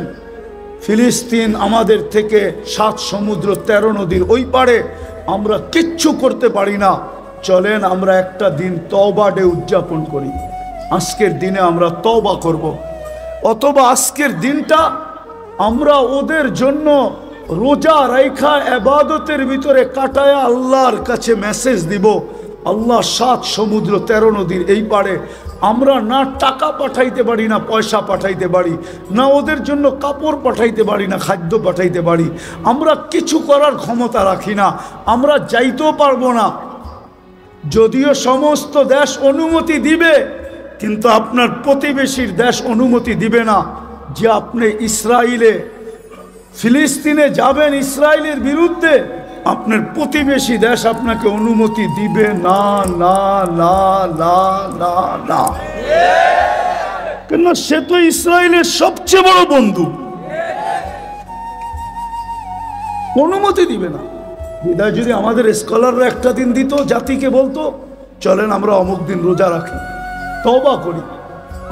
ফিলিস্তিন আমাদের থেকে 7 সমুদ্র 13 নদীর ওই পারে, আমরা কিচ্ছু করতে পারি না, চলেন আমরা একটা দিন তওবা ডে উদযাপন করি। আজকের দিনে আমরা তওবা করব, অথবা আজকের দিনটা আমরা ওদের জন্য রোজা রাইখা ইবাদতের ভিতরে কাটায় আল্লাহর কাছে মেসেজ দিব, আল্লাহ 7 সমুদ্র 13 নদীর এই পারে আমরা না টাকা পাঠাইতে পারি, না পয়সা পাঠাইতে পারি, না ওদের জন্য কাপড় পাঠাইতে পারি, না খাদ্য পাঠাইতে পারি, আমরা কিছু করার ক্ষমতা রাখি না, আমরা যাইতেও পারবো না। যদিও সমস্ত দেশ অনুমতি দিবে, কিন্তু আপনার প্রতিবেশীর দেশ অনুমতি দিবে না। যে আপনি ইসরায়েলে ফিলিস্তিনে যাবেন ইসরায়েলের বিরুদ্ধে, আপনার প্রতিবেশী দেশ আপনাকে অনুমতি দিবে না না না না না না, কেন সে তো ইসরায়েলের সবচেয়ে বড় বন্ধু, অনুমতি দিবে না। বিদায় যদি আমাদের স্কলাররা একটা দিন দিত, জাতিকে বলতো চলেন আমরা অমুক দিন রোজা রাখি, তওবা করি,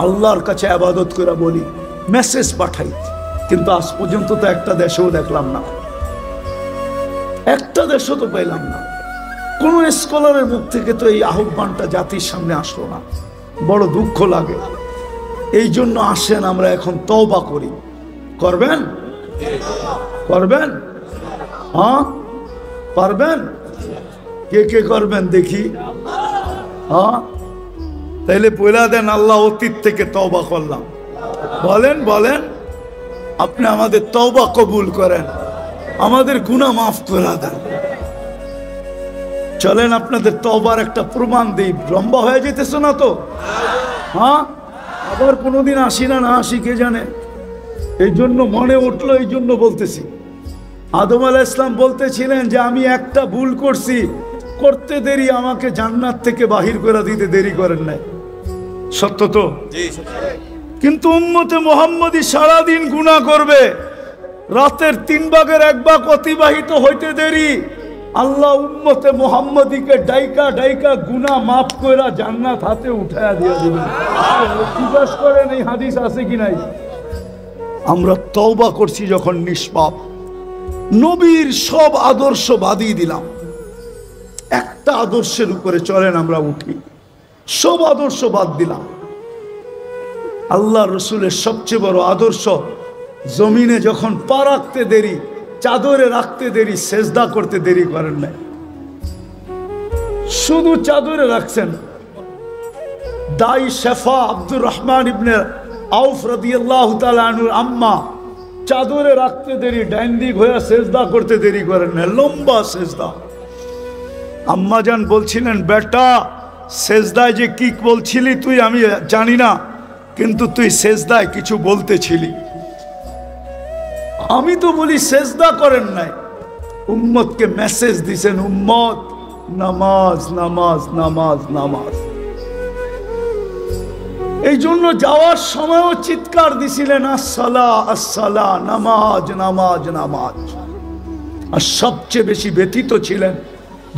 আল্লাহর কাছে ইবাদত করে বলি, মেসেজ পাঠাই, কিন্তু আজ পর্যন্ত তো একটা দেশেও দেখলাম না, একটা দেশও তো পাইলাম না। কোন স্কলারের মুখ থেকে তো এই আহ্বানটা জাতির সামনে আসলো না, বড় দুঃখ লাগে। এই জন্য আসেন আমরা এখন তওবা করি। করবেন? করবেন? হ্যাঁ পারবেন? কে কে করবেন দেখি? হ্যাঁ তাইলে বলে দেন, আল্লাহ অতীত থেকে তওবা করলাম। বলেন বলেন, আপনি আমাদের তওবা কবুল করেন, আমাদের গুনাহ মাফ করে দেন। চলেন আপনাদের তওবার একটা প্রমাণ দিই। লম্বা হয়ে যেতেছে না তো? হ্যাঁ আবার কোনোদিন আসি না, না আসি কে জানে। এই জন্য মনে উঠলো, এই জন্য বলতেছি। আদম আলাইহিস সালাম বলতেছিলেন যে আমি একটা ভুল করছি, করতে দেরি, আমাকে জান্নাত থেকে বাহির করে দিতে দেরি করেন নাই। সত্য তো? কিন্তু উম্মতে মুহাম্মদী সারাদিন গুনাহ করবে, রাতের 3 ভাগের 1 ভাগ অতিবাহিত হইতে দেরি, আল্লাহ উম্মতে মুহাম্মদীকে ডাইকা ডাইকা গুনাহ মাফ কইরা জান্নাত হাতে উঠায়া দিয়ে দিবেন। জিজ্ঞাসা করেন এই হাদিস আছে কি নাই? আমরা তওবা করছি যখন নিষ্পাপ, নবীর সব আদর্শ বাদই দিলাম, একটা আদর্শের উপরে চলেন আমরা উঠি, সব আদর্শ বাদ দিলাম। আল্লাহ রসুলের সবচেয়ে বড় আদর্শ, জমিনে যখন পা রাখতে দেরি, চাদরে রাখতে দেরি, সেজদা করতে দেরি করেন নাই, শুধু চাদরে রাখছেন। দাই শেফা আব্দুর রহমান ইবনে আউফ রাদিয়াল্লাহু তাআলা আনহুর আম্মা চাদরে রাখতে দেরি, ডাইন দিক হয়ে সেজদা করতে দেরি করেন না, লম্বা সেজদা। আম্মা জান বলছিলেন, বেটা সেজদায় যে কি বলছিলি তুই আমি জানি না, কিন্তু তুই সেজদায় কিছু বলতেছিলি। আমি তো বলি সেজদা করেন নাই, উম্মতকে মেসেজ দিছেন, উম্মত নামাজ নামাজ নামাজ নামাজ। এই জন্য যাওয়ার সময়ও চিৎকার দিছিলেন, আসসালা আসসালা, নামাজ নামাজ নামাজ। আর সবচেয়ে বেশি ব্যথিত ছিলেন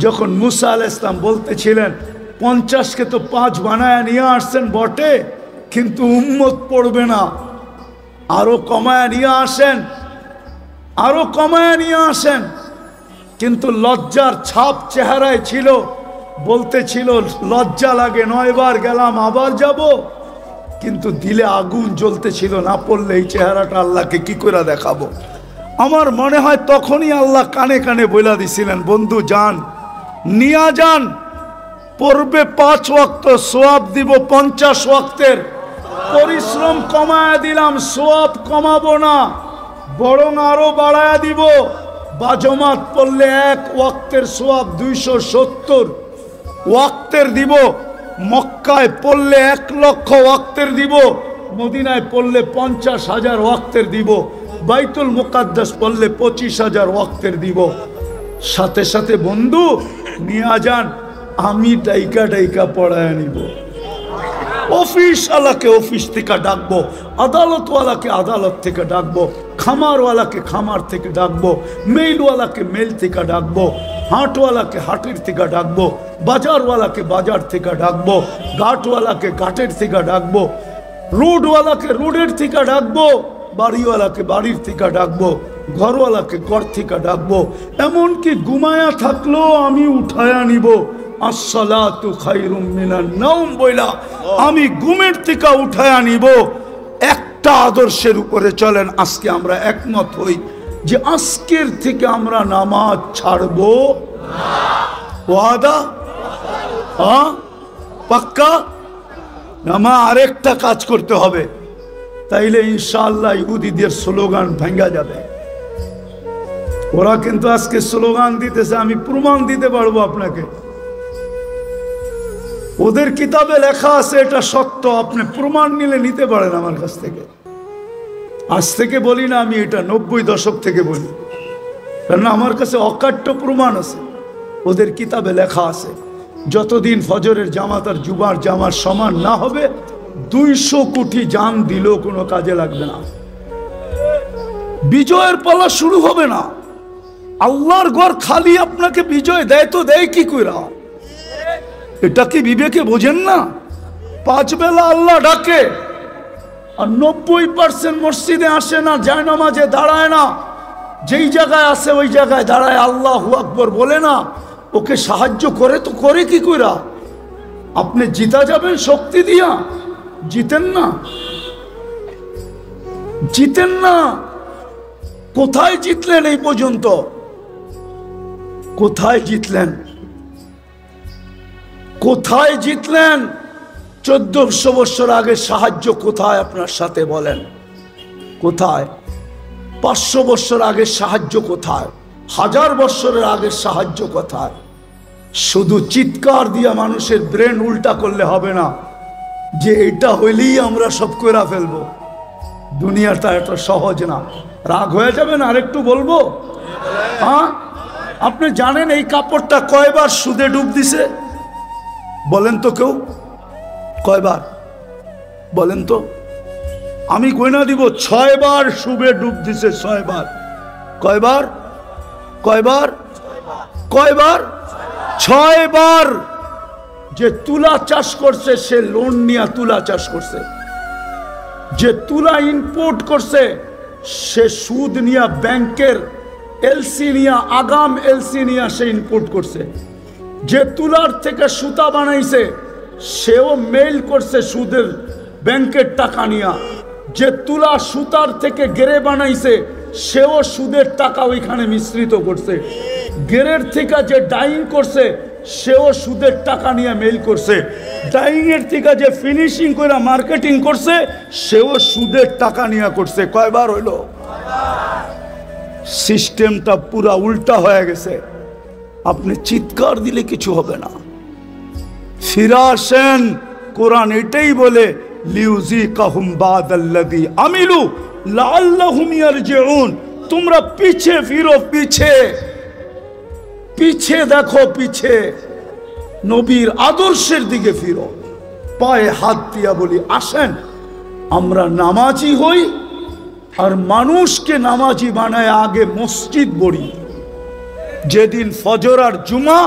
যখন মুসা আলাইহিস সালাম বলতেছিলেন 50কে তো 5 বানায় নিয়ে আসছেন বটে, কিন্তু উম্মত পড়বে না, আরো কমায় নিয়ে আসেন, আরো কমায় নিয়ে আসেন। কিন্তু লজ্জার ছাপ চেহারায় ছিল, বলতেছিল লজ্জা লাগে, 9 বার গেলাম আবার যাব, কিন্তু দিলে আগুন জ্বলতেছিল, না পড়লে এই চেহারাটা আল্লাহকে কি করে দেখাবো। আমার মনে হয় তখনই আল্লাহ কানে কানে বইলা দিছিলেন, বন্ধু যান, নিয়া যান, পড়বে 5 ওয়াক্ত, সওয়াব দিব 50 ওয়াক্তের। পরিশ্রম কমায়া দিলাম, সওয়াব কমাবো না, বরং আরো বাড়ায়া দিব। বাজমাত পড়লে 1 ওয়াক্তের সওয়াব 270 ওয়াক্তের দিব, মক্কায় পড়লে 1 লক্ষ ওয়াক্তের দিব, মদিনায় পড়লে 50,000 ওয়াক্তের দিব, বাইতুল মুকাদ্দাস পড়লে 25,000 ওয়াক্তের দিব। সাথে সাথে বন্ধু নিয়ে যান, আমি ডাইকা ডাইকা পড়ায় নিব। অফিস ওয়ালাকে অফিস থেকে ডাকবো, আদালতওয়ালাকে আদালত থেকে ডাকবো, খামারওয়ালাকে খামার থেকে ডাকবো, মেইলওয়ালাকে মেইল থেকে ডাকবো, হাটওয়ালাকে হাটের থেকে ডাকবো, বাজারওয়ালাকে বাজার থেকে ডাকবো, ঘাটওয়ালাকে ঘাটের থেকে ডাকবো, রোডওয়ালাকে রোডের থেকে ডাকবো, বাড়িওয়ালাকে বাড়ির থেকে ডাকবো, ঘরওয়ালাকে ঘর থেকে ডাকবো, এমনকি ঘুমায়া থাকলেও আমি উঠায়া নিব। আসসালাতু খায়রুম মিনান নাওম বইলা আমি ঘুমের থেকে উঠায়া নিব। একটা আদর্শের উপরে চলেন, আজকে আমরা একমত হই যে আজকের থেকে আমরা নামাজ ছাড়বো না। ওয়াদা? হ্যাঁ পাক্কা? নামা আরেকটা কাজ করতে হবে, তাইলে ইনশাআল্লাহ ইহুদিদের স্লোগান ভাঙ্গা যাবে। ওরা কিন্তু আজকে স্লোগান দিতেছে, আমি প্রমাণ দিতে পারবো আপনাকে, ওদের কিতাবে লেখা আছে এটা সত্য, আপনি প্রমাণ নিলে নিতে পারেন আমার কাছ থেকে। আজ থেকে বলি না আমি, এটা 90 দশক থেকে বলি, কারণ আমার কাছে অকাট্য প্রমাণ আছে, ওদের কিতাবে লেখা আছে যতদিন ফজরের জামাত আর জুমার জামার সমান না হবে 200 কোটি জান দিলেও কোনো কাজে লাগবে না, বিজয়ের পালা শুরু হবে না। আল্লাহর ঘর খালি আপনাকে বিজয় দেয় তো দেয় কি কইরা? এটা কি বিবেকে বোঝেন না? 5 বেলা আল্লাহ ডাকে আর 90% মসজিদে আসে না, যায় নামাজে দাঁড়ায় না, যেই জায়গায় আছে ওই জায়গায় দাঁড়ায় আল্লাহু আকবার বলে না। ওকে সাহায্য করে তো করে কি কইরা? আপনি জিতা যাবেন শক্তি দিয়া? জিতেন না, জিতেন না। কোথায় জিতলেন এই পর্যন্ত? কোথায় জিতলেন? কোথায় জিতলেন? 1400 বছর আগে সাহায্য কোথায় আপনার সাথে বলেন? কোথায়? 500 বছর আগে সাহায্য কোথায়? 1000 বছরের আগে সাহায্য কোথায়? শুধু চিৎকার দিয়া মানুষের ব্রেন উল্টা করলে হবে না যে এটা হইলেই আমরা সব করে ফেলবো। দুনিয়াটা এত সহজ না। রাগ হয়ে যাবেন আরেকটু বলবো? হ্যাঁ, আপনি জানেন এই কাপড়টা কয়বার সুদে ডুব দিছে? বলেন তো কেউ, কয়বার বলেন তো? আমি গয়না দিব 6 বার সুদে ডুব দিছে, 6 বার। কয়বার? কয়বার? কয়বার? 6 বার। যে তুলা চাষ করছে সে লোন নিয়ে তুলা চাষ করছে, যে তুলা ইম্পোর্ট করছে সে সুদ নিয়ে ব্যাংকের এলসি নিয়ে, আগাম এলসি নিয়ে সে ইম্পোর্ট করছে, যে তুলার থেকে সুতা বানাইছে সেও মেইল করছে সুদের ব্যাংকের টাকা নিয়ে, যে তুলা সুতার থেকে গেরে বানাইছে সেও সুদের টাকা ওইখানে মিশ্রিত করছে, গেরের থেকে যে ডাইং করছে সেও সুদের টাকা নিয়ে মেইল করছে, ডাইং এর থেকে যে ফিনিশিং করে মার্কেটিং করছে সেও সুদের টাকা নিয়ে করছে। কয়বার হইল? সিস্টেমটা পুরা উল্টা হয়ে গেছে। আপনি চিৎকার দিলে কিছু হবে না। ফিরে আসেন, কোরআন এটাই বলে লিউযিকাহুম বাদাল্লাযী আমিলু লাআল্লাহুম ইয়ারজিউন। তোমরা পিছে ফিরো, পিছে পিছে দেখো, পিছে নবীর আদর্শের দিকে ফিরো। পায়ে হাত দিয়া বলি আসেন আমরা নামাজি হই আর মানুষকে নামাজি বানায় আগে মসজিদ গড়ি। যেদিন ফজর আর জুমা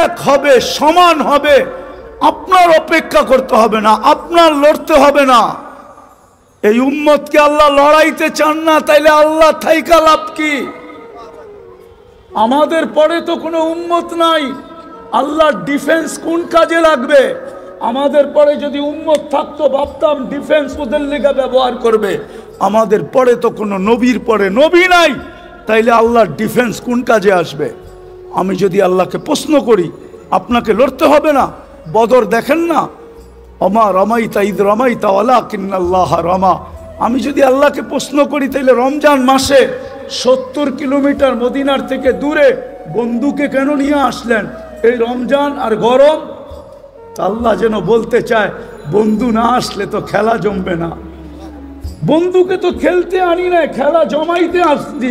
এক হবে, সমান হবে, আপনার অপেক্ষা করতে হবে না, আপনার লড়তে হবে না। এই উম্মতকে আল্লাহ লড়াইতে চান না, তাইলে আল্লাহ থাইকা লাভ কি? আমাদের পরে তো কোনো উম্মত নাই, আল্লাহর ডিফেন্স কোন কাজে লাগবে? আমাদের পরে যদি উম্মত থাকতো ভাবতাম ডিফেন্স ওদের লেগে ব্যবহার করবে। আমাদের পরে তো কোনো নবীর পরে নবী নাই, তাইলে আল্লাহর ডিফেন্স কোন কাজে আসবে? আমি যদি আল্লাহকে প্রশ্ন করি আপনাকে লড়তে হবে না? বদর দেখেন না, ওমা রমাইতা ইদ রমাইতা ওয়ালাকিন্নাল্লাহ রমা। আমি যদি আল্লাহকে প্রশ্ন করি তাইলে রমজান মাসে 70 কিলোমিটার মদিনার থেকে দূরে বন্ধুকে কেন নিয়ে আসলেন? এই রমজান আর গরম। আল্লাহ যেন বলতে চায় বন্ধু না আসলে তো খেলা জমবে না। বন্ধুকে তো খেলতে আনি না, খেলা জমাইতে আসছি।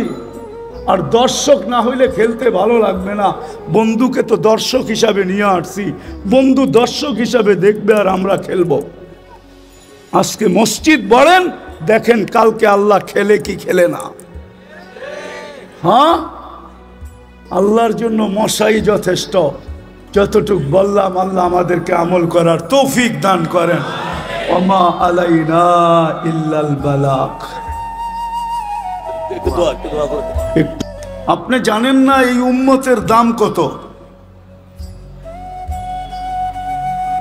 আর দর্শক না হইলে খেলতে ভালো লাগবে না। বন্ধুকে তো দর্শক হিসাবে নিয়ে আসছি, বন্ধু দর্শক হিসাবে দেখবে আর আমরা খেলবো। আজকে মসজিদ বলেন, দেখেন কালকে আল্লাহ খেলে কি খেলে না। হ্যাঁ, আল্লাহর জন্য মশাই যথেষ্ট। যতটুক বললাম আল্লাহ আমাদেরকে আমল করার তৌফিক দান করেন। ওমা আলাইনা ইল্লাল বালাগ। আপনি জানেন না এই উম্মতের দাম কত?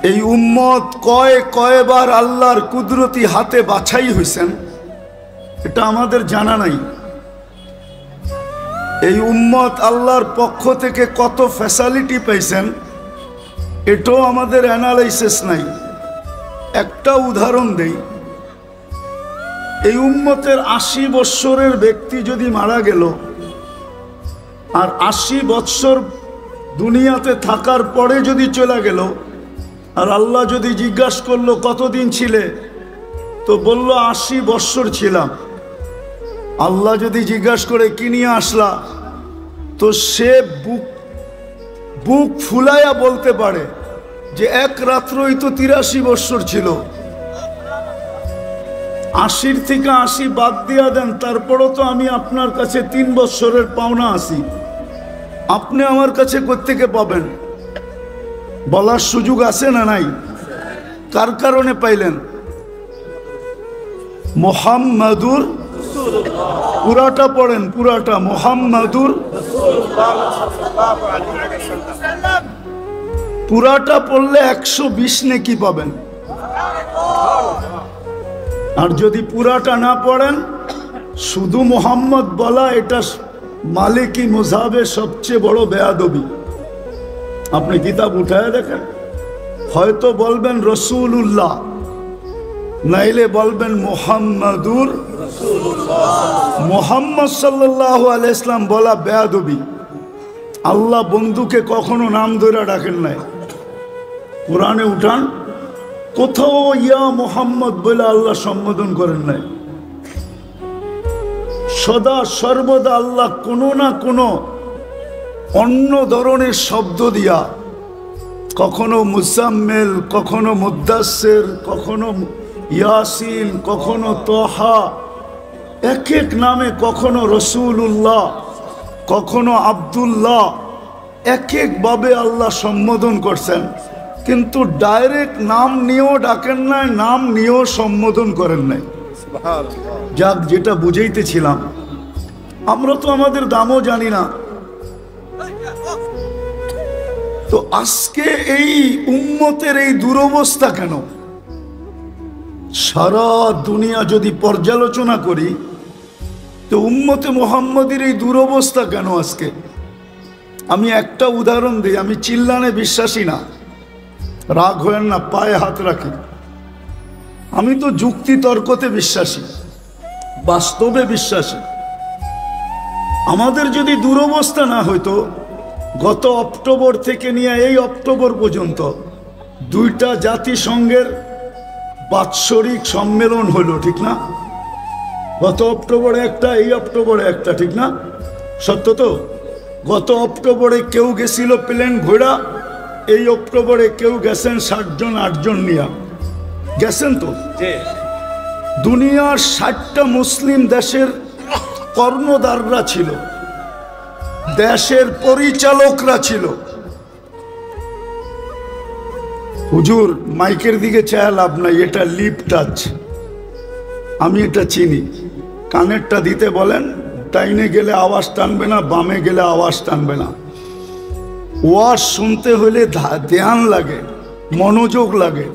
এই উম্মত কয়বার আল্লাহর কুদরতি হাতে বাছাই হয়েছেন এটা আমাদের জানা নাই। এই উম্মত আল্লাহর পক্ষ থেকে কত ফ্যাসিলিটি পাইছেন এটাও আমাদের অ্যানালাইসিস নাই। একটা উদাহরণ দেই, এই উম্মতের 80 বৎসরের ব্যক্তি যদি মারা গেল আর 80 বৎসর দুনিয়াতে থাকার পরে যদি চলে গেল, আর আল্লাহ যদি জিজ্ঞাসা করলো কতদিন ছিলে, তো বলল 80 বৎসর ছিলাম। আল্লাহ যদি জিজ্ঞাসা করে কি নিয়ে আসলা, তো সে বুক ফুলাইয়া বলতে পারে যে এক রাত্রই তো 83 বৎসর ছিল। 80 থেকে 80 বাদ দিয়া দেন, তারপরও তো আমি আপনার কাছে 3 বৎসরের পাওনা আছি। আপনি আমার কাছে কোত্থেকে পাবেন? বলার সুযোগ আছে না নাই? কার কারণে পাইলেন? মুহাম্মাদুর, পুরাটা পড়েন, পুরাটা মুহাম্মাদুর, পুরাটা পড়লে 120 নেকি পাবেন। আর যদি পুরাটা না পড়েন, শুধু মুহাম্মদ বলা, এটা মালিকি মুযহাবের সবচেয়ে বড় বেয়াদবি। আপনি কিতাব উঠায় দেখেন, হয়তো বলবেন রসুলুল্লাহ, নাইলে বলবেন মুহাম্মাদুর মুহাম্মদ সাল্লাল্লাহু আলাইহি ওয়াসাল্লাম বলা বেয়াদবি। আল্লাহ বন্ধুকে কখনো নাম ধরে ডাকেন নাই। কোরআনে উঠান, কোথাও ইয়া মুহাম্মদ বলে আল্লাহ সম্বোধন করেন নাই। সদা সর্বদা আল্লাহ কোনো না কোনো অন্য ধরনের শব্দ দিয়া, কখনো মুজাম্মিল, কখনো মুদ্দাসসির, কখনো ইয়াসিন, কখনো তোহা, এক এক নামে, কখনো রসুলুল্লাহ, কখনো আব্দুল্লাহ, এক এক ভাবে আল্লাহ সম্বোধন করছেন। কিন্তু ডাইরেক্ট নাম নিয়েও ডাকেন নাই, নাম নিয়েও সম্বোধন করেন নাই। যাক, যেটা বুঝাইতেছিলাম, আমরা তো আমাদের দামও জানি না। তো আজকে এই উম্মতের এই দুরবস্থা কেন? সারা দুনিয়া যদি পর্যালোচনা করি, তো উম্মতে মুহাম্মদের এই দুরবস্থা কেন আজকে? আমি একটা উদাহরণ দিই। আমি চিল্লানে বিশ্বাসী না, রাগ হয়েন না, পায়ে হাত রাখি। আমি তো যুক্তি তর্কতে বিশ্বাসী, বাস্তবে বিশ্বাসী। আমাদের যদি দুরবস্থা না হইতো, গত অক্টোবর থেকে নিয়ে এই অক্টোবর পর্যন্ত 2টা জাতিসংঘের বাৎসরিক সম্মেলন হলো, ঠিক না? গত অক্টোবরে একটা, এই অক্টোবরে একটা, ঠিক না? সত্য তো? গত অক্টোবরে কেউ গেছিল প্লেন ঘোড়া, এই অক্টোবরে কেউ গেছেন 60 জন 8 জন নিয়ে গেছেন। তো দুনিয়ার 60টা মুসলিম দেশের কর্ণধাররা ছিল, দেশের পরিচালকরা ছিল। হুজুর, মাইকের দিকে চায় লাভ নাই, এটা লিপ টাচ, আমি এটা চিনি। কানেরটা দিতে বলেন, ডাইনে গেলে আওয়াজ টানবে না, বামে গেলে আওয়াজ টানবে না। ওয়াজ শুনতে হলে ধ্যান লাগে, মনোযোগ লাগে।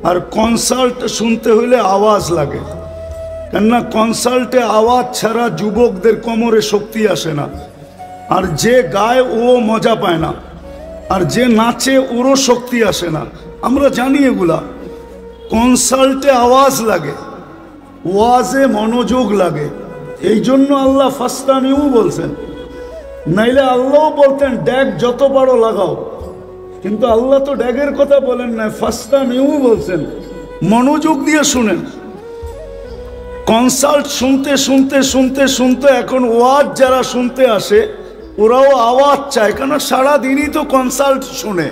আর কনসাল্ট শুনতে হলে আওয়াজ লাগে, কেননা কনসাল্টে আওয়াজ ছাড়া যুবকদের কোমরে শক্তি আসে না। আর যে গায় ও মজা পায় না, আর যে নাচে ওরও শক্তি আসে না। আমরা জানি এগুলা। কনসাল্টে আওয়াজ লাগে, ওয়াজে মনোযোগ লাগে। এই জন্য আল্লাহ ফাস্তামিউ বলছেন, নাইলে আল্লাহ বলতেন ড্যাগ যত বড় লাগাও, কিন্তু আল্লাহ তো ড্যাগের কথা বলেন না, ফাস্তামিউ বলছেন, মনোযোগ দিয়ে শুনেন। কনসাল্ট শুনতে শুনতে শুনতে শুনতে এখন ওয়াজ যারা শুনতে আসে, ওরাও আওয়াজ চায়, কেন সারাদিনই তো কনসাল্ট শুনে,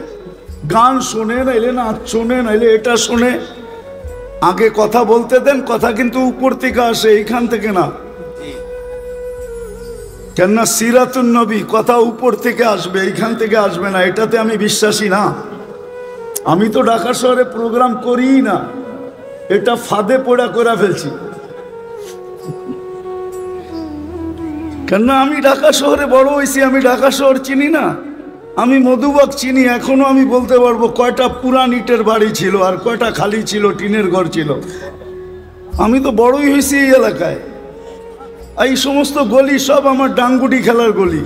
গান শুনে, নাইলে নাচ শুনে, নাইলে এটা শুনে। আগে কথা বলতে দেন, কথা কিন্তু উপর থেকে আসে, এইখান থেকে না। কেননা সিরাতুন নবী, কথা উপর থেকে আসবে, এইখান থেকে আসবে না। এটাতে আমি বিশ্বাসী না। আমি তো ঢাকা শহরে প্রোগ্রাম করিই না, এটা ফাঁদে পড়া করে ফেলছি। কেননা আমি ঢাকা শহরে বড় হয়েছি, আমি ঢাকা শহর চিনি না। আমি মধুবাগ চিনি, এখনো আমি বলতে পারবো কয়টা পুরান ইটের বাড়ি ছিল আর কয়টা খালি ছিল, টিনের ঘর ছিল। আমি তো বড়ই হয়েছি এই এলাকায়। এই সমস্ত গলি সব আমার ডাঙ্গুটি খেলার গলি।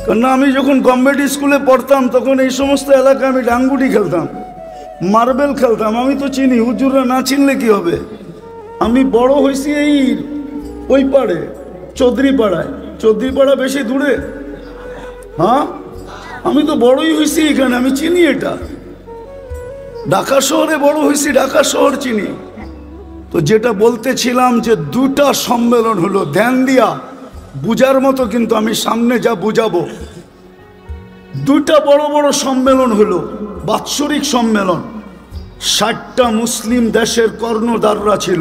কেননা আমি যখন গভর্নমেন্ট স্কুলে পড়তাম, তখন এই সমস্ত এলাকায় আমি ডাঙ্গুটি খেলতাম, মার্বেল খেলতাম। আমি তো চিনি, হুজুররা না চিনলে কি হবে। আমি বড় হয়েছি এই ওই পাড়ে, চৌধুরীপাড়ায়। চৌধুরীপাড়া বেশি দূরে? হ্যাঁ, আমি তো বড়ই হয়েছি এখানে, আমি চিনি এটা। ঢাকা শহরে বড় হয়েছি, ঢাকা শহর চিনি। তো তো যেটা বলতেছিলাম যে দুটা সম্মেলন হলো, ধ্যান দিয়া বুঝার মতো, কিন্তু আমি সামনে যা বুঝাবো। দুটা বড় বড় সম্মেলন হলো, বাৎসরিক সম্মেলন। 60টা মুসলিম দেশের কর্ণধাররা ছিল।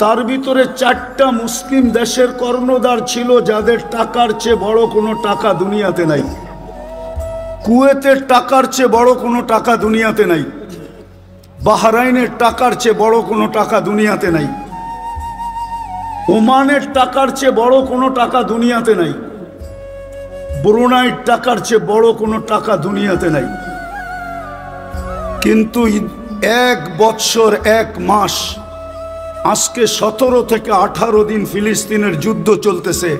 তার ভিতরে 4টা মুসলিম দেশের কর্ণধার ছিল যাদের টাকার চেয়ে বড় কোনো টাকা দুনিয়াতে নাই। কুয়েতের টাকার চেয়ে বড় কোনো টাকা দুনিয়াতে নাই। বাহরাইনের টাকার চেয়ে বড় কোনো টাকা দুনিয়াতে নাই। ওমানের টাকার চেয়ে বড় কোনো টাকা দুনিয়াতে নাই। ব্রুনাইয়ের টাকার চেয়ে বড় কোনো টাকা দুনিয়াতে নাই। কিন্তু 1 বৎসর 1 মাস, আজকে 17 থেকে 18 দিন ফিলিস্তিনের যুদ্ধ চলতেছে,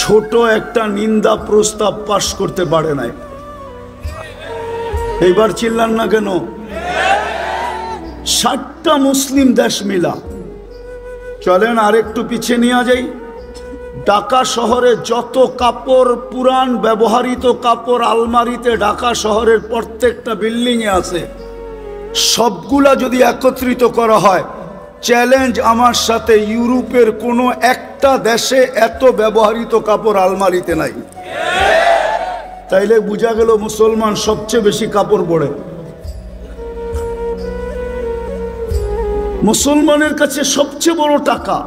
ছোট একটা নিন্দা প্রস্তাব পাশ করতে পারে নাই। এইবার চিল্লান না কেন? 60টা মুসলিম দেশ মিলা। চলেন আরেকটু পিছিয়ে নিয়ে যাই। ঢাকা শহরে যত কাপড়, পুরান ব্যবহৃত কাপড় আলমারিতে ঢাকা শহরের প্রত্যেকটা বিল্ডিংয়ে আছে, সবগুলা যদি একত্রিত করা হয়, চ্যালেঞ্জ আমার সাথে, ইউরোপের কোনো একটা দেশে এত ব্যবহৃত কাপড় আলমারিতে নাই। তাইলে বোঝা গেল মুসলমান সবচেয়ে বেশি কাপড় পরে। মুসলমানের কাছে সবচেয়ে বড় টাকা,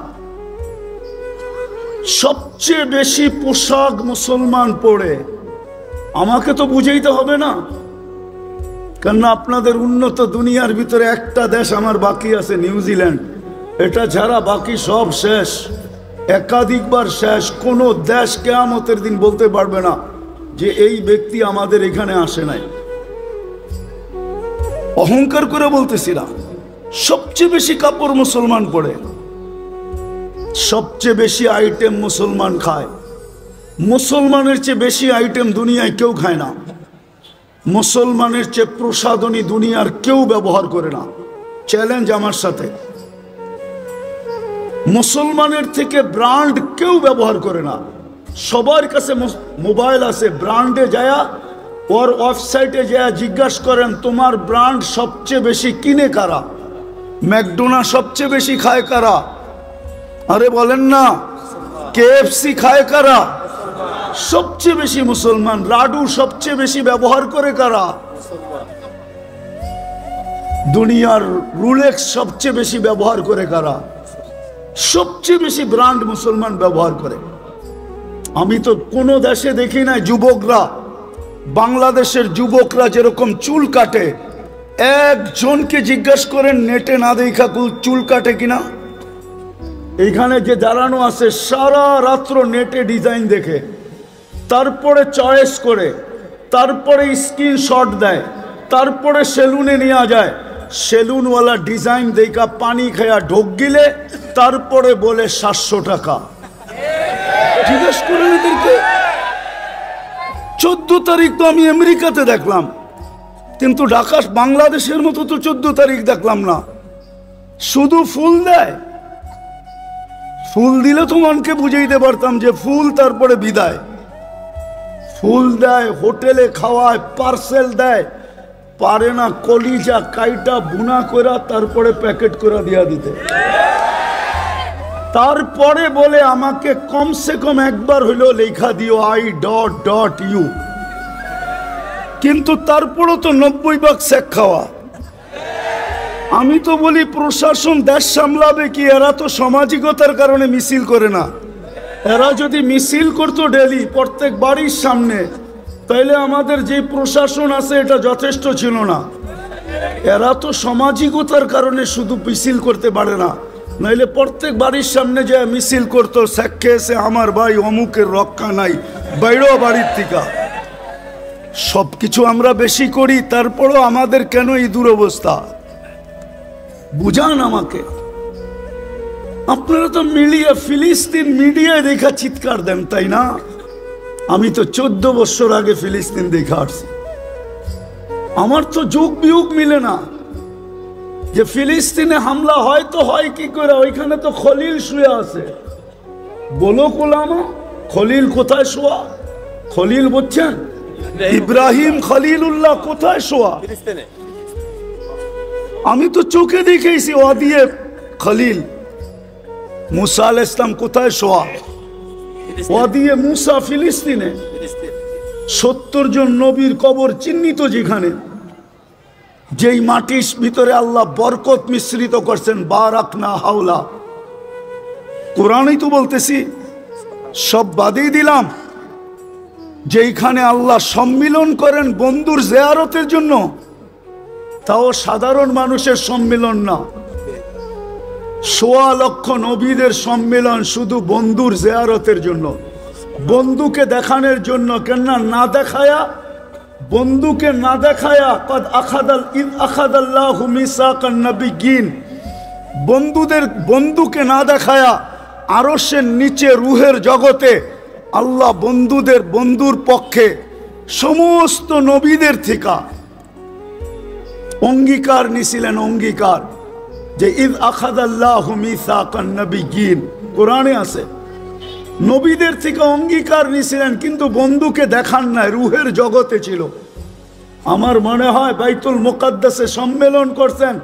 সবচেয়ে বেশি পোশাক মুসলমান পরে। আমাকে তো বুঝাইতে হবে না, কেননা আপনাদের উন্নত দুনিয়ার ভিতরে একটা দেশ আমার বাকি আছে, নিউজিল্যান্ড। এটা ছাড়া বাকি সব শেষ, একাধিকবার শেষ। কোনো দেশ কিয়ামতের দিন বলতে পারবে না যে এই ব্যক্তি আমাদের এখানে আসে নাই। অহংকার করে বলতেছি না, সবচেয়ে বেশি কাপড় মুসলমান পরে, সবচেয়ে বেশি আইটেম মুসলমান খায়। মুসলমানের চেয়ে বেশি আইটেম দুনিয়ায় কেউ খায় না। মুসলমানের চেয়ে প্রসাধনী দুনিয়ার কেউ ব্যবহার করে না। চ্যালেঞ্জ আমার সাথে। মুসলমানের থেকে ব্র্যান্ড কেউ ব্যবহার করে না। সবার কাছে মোবাইল আছে, ব্র্যান্ডে যায়, ওর ওয়েবসাইটে যায় জিজ্ঞাসা করেন তোমার ব্র্যান্ড সবচেয়ে বেশি কিনে কারা, ম্যাকডোনা সবচেয়ে বেশি খায় কারা, আরে বলেন না, কেএফসি খায় কারা, সবচেয়ে বেশি মুসলমান। লাডু সবচেয়ে বেশি ব্যবহার করে কারা, দুনিয়ার রুলেক্স সবচেয়ে বেশি ব্যবহার করে কারা, সবচেয়ে বেশি ব্র্যান্ড মুসলমান ব্যবহার করে। আমি তো কোনো দেশে দেখি নাই যুবকরা, বাংলাদেশের যুবকরা যেরকম চুল কাটে, একজনকে জিজ্ঞাসা করেন নেটে না দেখা চুল কাটে কিনা। এইখানে যে দাঁড়ানো আছে সারা রাত্র নেটে ডিজাইন দেখে, তারপরে চয়েস করে, তারপরে স্ক্রিনশট দেয়, তারপরে সেলুনে নেওয়া যায়, সেলুনওয়ালা ডিজাইন দেখা পানি খায়া ঢোক গিলে তারপরে বলে 700 টাকা। জিজ্ঞেস করেন এদেরকে। 14 তারিখ তো আমি আমেরিকাতে দেখলাম, কিন্তু ঢাকা বাংলাদেশের মতো তো 14 তারিখ দেখলাম না। শুধু ফুল দেয়, ফুল দিলে তো মনকে বুঝাইতে পারতাম যে ফুল, তারপরে বিদায়। ফুল দেয়, হোটেলে খাওয়ায়, পার্সেল দেয়, পারে না কলিজা কাইটা বুনা করা তারপরে প্যাকেট করে দিয়া দিতে। তারপরে বলে আমাকে কমসে কম একবার হইলেও লেখা দিও I.U, কিন্তু তারপরও তো 90 ভাগ শেখ খাওয়া। আমি তো বলি প্রশাসন দেশ সামলাবে কি? এরা তো সামাজিকতার কারণে মিছিল করে না। এরা যদি মিছিল করতো ডেলি প্রত্যেক বাড়ির সামনে, তাইলে আমাদের যে প্রশাসন আছে এটা যথেষ্ট ছিল না। এরা তো সামাজিকতার কারণে শুধু মিছিল করতে পারে না, নাইলে প্রত্যেক বাড়ির সামনে যে মিছিল করতো, সাক্ষে এসে আমার ভাই অমুকের রক্ষা নাই, বাইরো বাড়ির থেকে। সবকিছু আমরা বেশি করি, তারপরও আমাদের কেন এই দুরবস্থা? বুঝান আমাকে। আপনারা তো মিডিয়া, ফিলিস্তিন মিডিয়ায় দেখা চিৎকার দেন, তাই না? আমি তো 14 বছর আগে ফিলিস্তিন দেখা আসছি। আমার তো যোগ বিয়োগ মিলে না যে ফিলিস্তিনে হামলা হয় তো হয় কি করে। ওইখানে তো খলিল শুয়ে আছে। বলো কোলামা, খলিল কোথায় শোয়া? খলিল বুঝছেন? ইব্রাহিম খলিলুল্লাহ কোথায় শোয়া? আমি তো চোখে দেখেছি ওয়াদিয়ে খলিল, মুসা আলাইহিস সালাম কোথায় শোয়া? ওয়াদিয়ে মুসা, ফিলিস্তিনে। 70 জন নবীর কবর চিহ্নিত যেখানে, যেই মাটির ভিতরে আল্লাহ বরকত মিশ্রিত করছেন, বারাকনা হাওলা। কোরআনই তো বলতেছি, সব বাদই দিলাম। যেইখানে আল্লাহ সম্মিলন করেন বন্ধুর জিয়ারতের জন্য, তাও সাধারণ মানুষের সম্মিলন না, 1.25 লক্ষ নবীদের সম্মিলন শুধু বন্ধুর জিয়ারতের জন্য, বন্ধুকে দেখানোর জন্য। কেন না দেখায়া, বন্ধুকে না দেখায়া, কদ আখাদাল্লাহু মিসাকান নাবিয়্যিন, বন্ধুকে না দেখায়া আরশের নিচে রূহের জগতে আল্লাহ বন্ধুর পক্ষে সমস্ত নবীদের থেকে অঙ্গীকার নিছিলেন। অঙ্গীকার যে ইদ আখাদাল্লাহু মিসাকান নাবিয়্যিন, কোরআনে আছে। নবীদের থেকে অঙ্গীকার নিছিলেন, কিন্তু বন্ধুকে দেখান নাই, রূহের জগতে ছিল। আমার মনে হয় বাইতুল মুকাদ্দাসে সম্মেলন করছেন,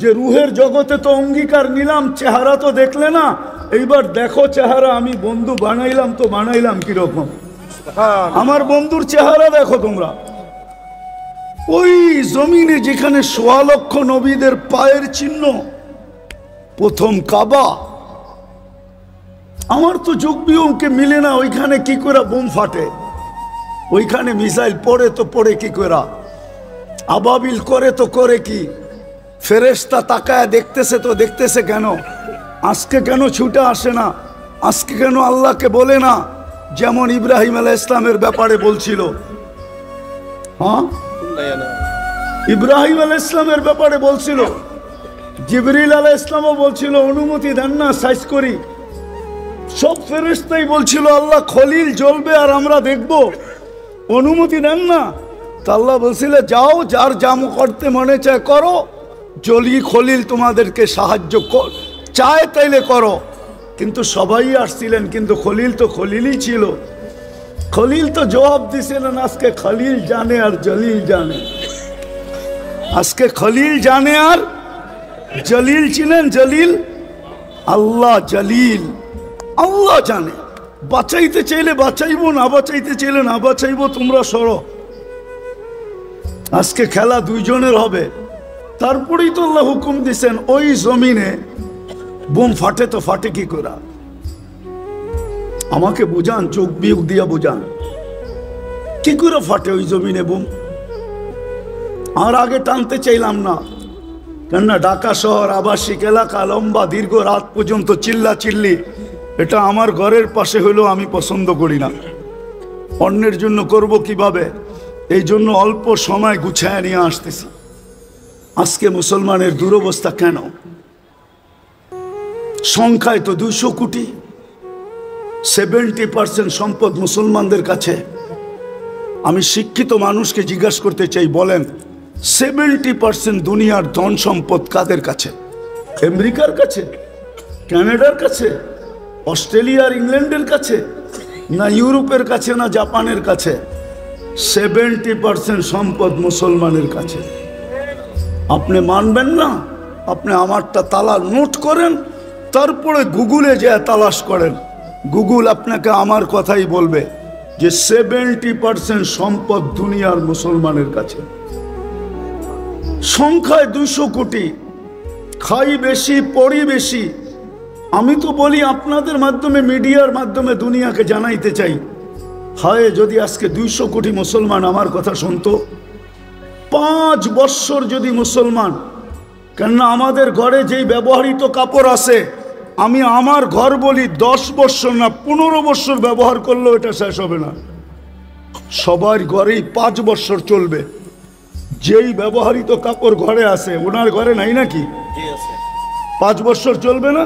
যে রূহের জগতে তো অঙ্গীকার নিলাম, চেহারা তো দেখলে না, এইবার দেখো চেহারা, আমি বন্ধু বানাইলাম তো বানাইলাম কিরকম, আমার বন্ধুর চেহারা দেখো তোমরা। ওই জমিনে যেখানে 1.25 লক্ষ নবীদের পায়ের চিহ্ন, প্রথম কাবা। আমার তো যোগ বিয়োগকে মিলে না, ওইখানে কি করে বোম ফাটে, ওইখানে মিসাইল পড়ে তো পড়ে কি করে, আবাবিল করে তো করে কি, ফেরেশতা তাকায় দেখতেছে তো দেখতেছে কেন, আজকে কেন ছুটে আসে না, আজকে কেন আল্লাহকে বলে না, যেমন ইব্রাহিম আলাইহিস সালামের ব্যাপারে বলছিল। হ্যাঁ, ইব্রাহিম আলাইহিস সালামের ব্যাপারে বলছিল, জিবরিল আলাইহিস সালামও বলছিল অনুমতি দেন না সাইজ করি, সব ফেরেশতাই বলছিল আল্লাহ খলিল জ্বলবে আর আমরা দেখব, অনুমতি দেন না। তা আল্লাহ বলছিল যাও, যার জামু করতে মনে চায় করো, জলি খলিল তোমাদেরকে সাহায্য চায় তাইলে করো। কিন্তু সবাই আসছিলেন, কিন্তু খলিল তো খলিলই ছিল। খলিল তো জবাব দিছিলেন, আজকে খলিল জানে আর জলিল জানে, আজকে খলিল জানে আর জলিল ছিলেন। জলিল আল্লাহ, জলিল আল্লাহ জানে। বাঁচাইতে চাইলে বাঁচাইবো, না বাঁচাইতে চাইলে না বাঁচাইবো, তোমরা সরো। আজকে খেলা দুইজনের হবে। তারপরেই তো আল্লাহ হুকুম দিছেন, ওই জমিনে বোম ফাটে তো ফাটে কি করে, আমাকে বুঝান, চোখ বিয়োগ দিয়া বুঝান, কি করে ফাটে ওই জমিনে বোম। আর আগে টানতে চাইলাম না, কেননা ঢাকা শহর আবাসিক এলাকা, লম্বা দীর্ঘ রাত পর্যন্ত চিল্লা চিল্লি, এটা আমার ঘরের পাশে হলেও আমি পছন্দ করি না। অন্যের জন্য করব কিভাবে, এই জন্য অল্প সময় গুছায় নিয়ে আসতেছি। আজকে মুসলমানের দুরবস্থা কেন? সংখ্যায় তো 200 কোটি, 70% সম্পদ মুসলমানদের কাছে। আমি শিক্ষিত মানুষকে জিজ্ঞাসা করতে চাই, বলেন 70% দুনিয়ার ধন সম্পদ কাদের কাছে? আমেরিকার কাছে, কানাডার কাছে, অস্ট্রেলিয়ার ইংল্যান্ডের কাছে, না ইউরোপের কাছে, না জাপানের কাছে? 70% সম্পদ মুসলমানের কাছে। আপনি মানবেন না? আপনি আমারটা তালা নোট করেন, তারপরে গুগলে যে তালাশ করেন, গুগল আপনাকে আমার কথাই বলবে যে 70% সম্পদ দুনিয়ার মুসলমানের কাছে। সংখ্যায় 200 কোটি, খাই বেশি, পড়ি বেশি। আমি তো বলি আপনাদের মাধ্যমে, মিডিয়ার মাধ্যমে দুনিয়াকে জানাইতে চাই, হায় যদি আজকে 200 কোটি মুসলমান আমার কথা শুনতো। 5 বৎসর যদি মুসলমান, কেননা আমাদের ঘরে যেই ব্যবহৃত কাপড় আছে, আমি আমার ঘর বলি 10 বৎসর না 15 বৎসর ব্যবহার করলেও এটা শেষ হবে না। সবার ঘরেই 5 বৎসর চলবে। যেই ব্যবহৃত কাপড় ঘরে আছে, ওনার ঘরে নাই নাকি? 5 বৎসর চলবে না?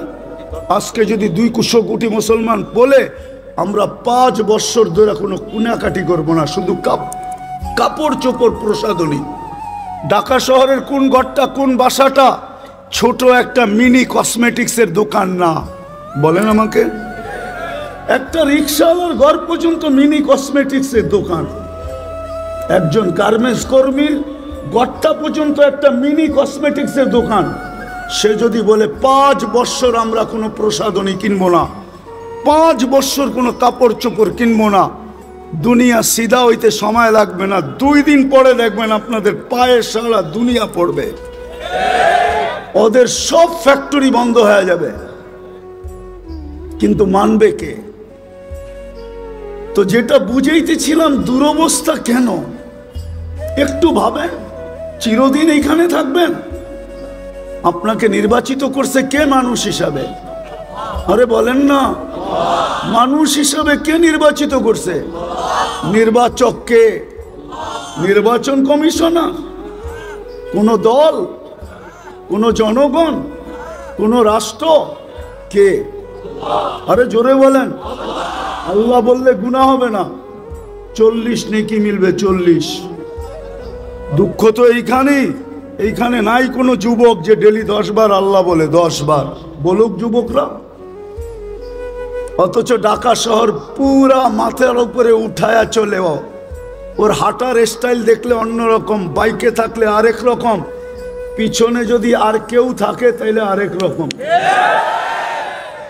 আজকে যদি 200 কোটি মুসলমান বলে, আমরা 5 বৎসর ধরে কোনো কুনাকাটি করবো না, শুধু কাপড় চোপড় প্রসাধনী। ঢাকা শহরের কোন ঘরটা, কোন বাসাটা ছোট একটা মিনি কসমেটিক্সের দোকান না? বলেন আমাকে। একটা রিক্সাওয়ালার ঘর পর্যন্ত মিনি কসমেটিক্সের দোকান। একজন গার্মেন্টস কর্মীর গড়টা পর্যন্ত একটা মিনি কসমেটিক্সের দোকান। সে যদি বলে 5 বছর আমরা কোনো প্রসাধনী কিনবো না, 5 বছর কোনো কাপড় চোপড় কিনবো না, দুনিয়া সিধা হইতে সময় লাগবে না, 2 দিন পরে দেখবেন আপনাদের পায়ে সারা দুনিয়া পড়বে, ওদের সব ফ্যাক্টরি বন্ধ হয়ে যাবে। কিন্তু মানবে কে? তো যেটা বুঝাইতেছিলাম দুরবস্থা কেন, একটু ভাবেন। চিরদিন এইখানে থাকবেন? আপনাকে নির্বাচিত করছে কে মানুষ হিসাবে? আরে বলেন না, মানুষ হিসাবে কে নির্বাচিত করছে? নির্বাচক কে? নির্বাচন কমিশনার? কোন দল? কোন জনগণ? কোন রাষ্ট্র? কে? আরে জোরে বলেন। আল্লাহ বললে গুনাহ হবে না, 40 নেকি মিলবে, 40। দুঃখ তো এইখানে নাই কোনো যুবক যে ডেলি 10 বার আল্লাহ বলে, 10 বার বলুক যুবকরা। অথচ ঢাকা শহর পুরা মাথার উপরে উঠায়া চলেও, ওর হাঁটার স্টাইল দেখলে অন্যরকম, বাইকে থাকলে আরেক রকম, পিছনে যদি আর কেউ থাকে তাইলে আরেক রকম।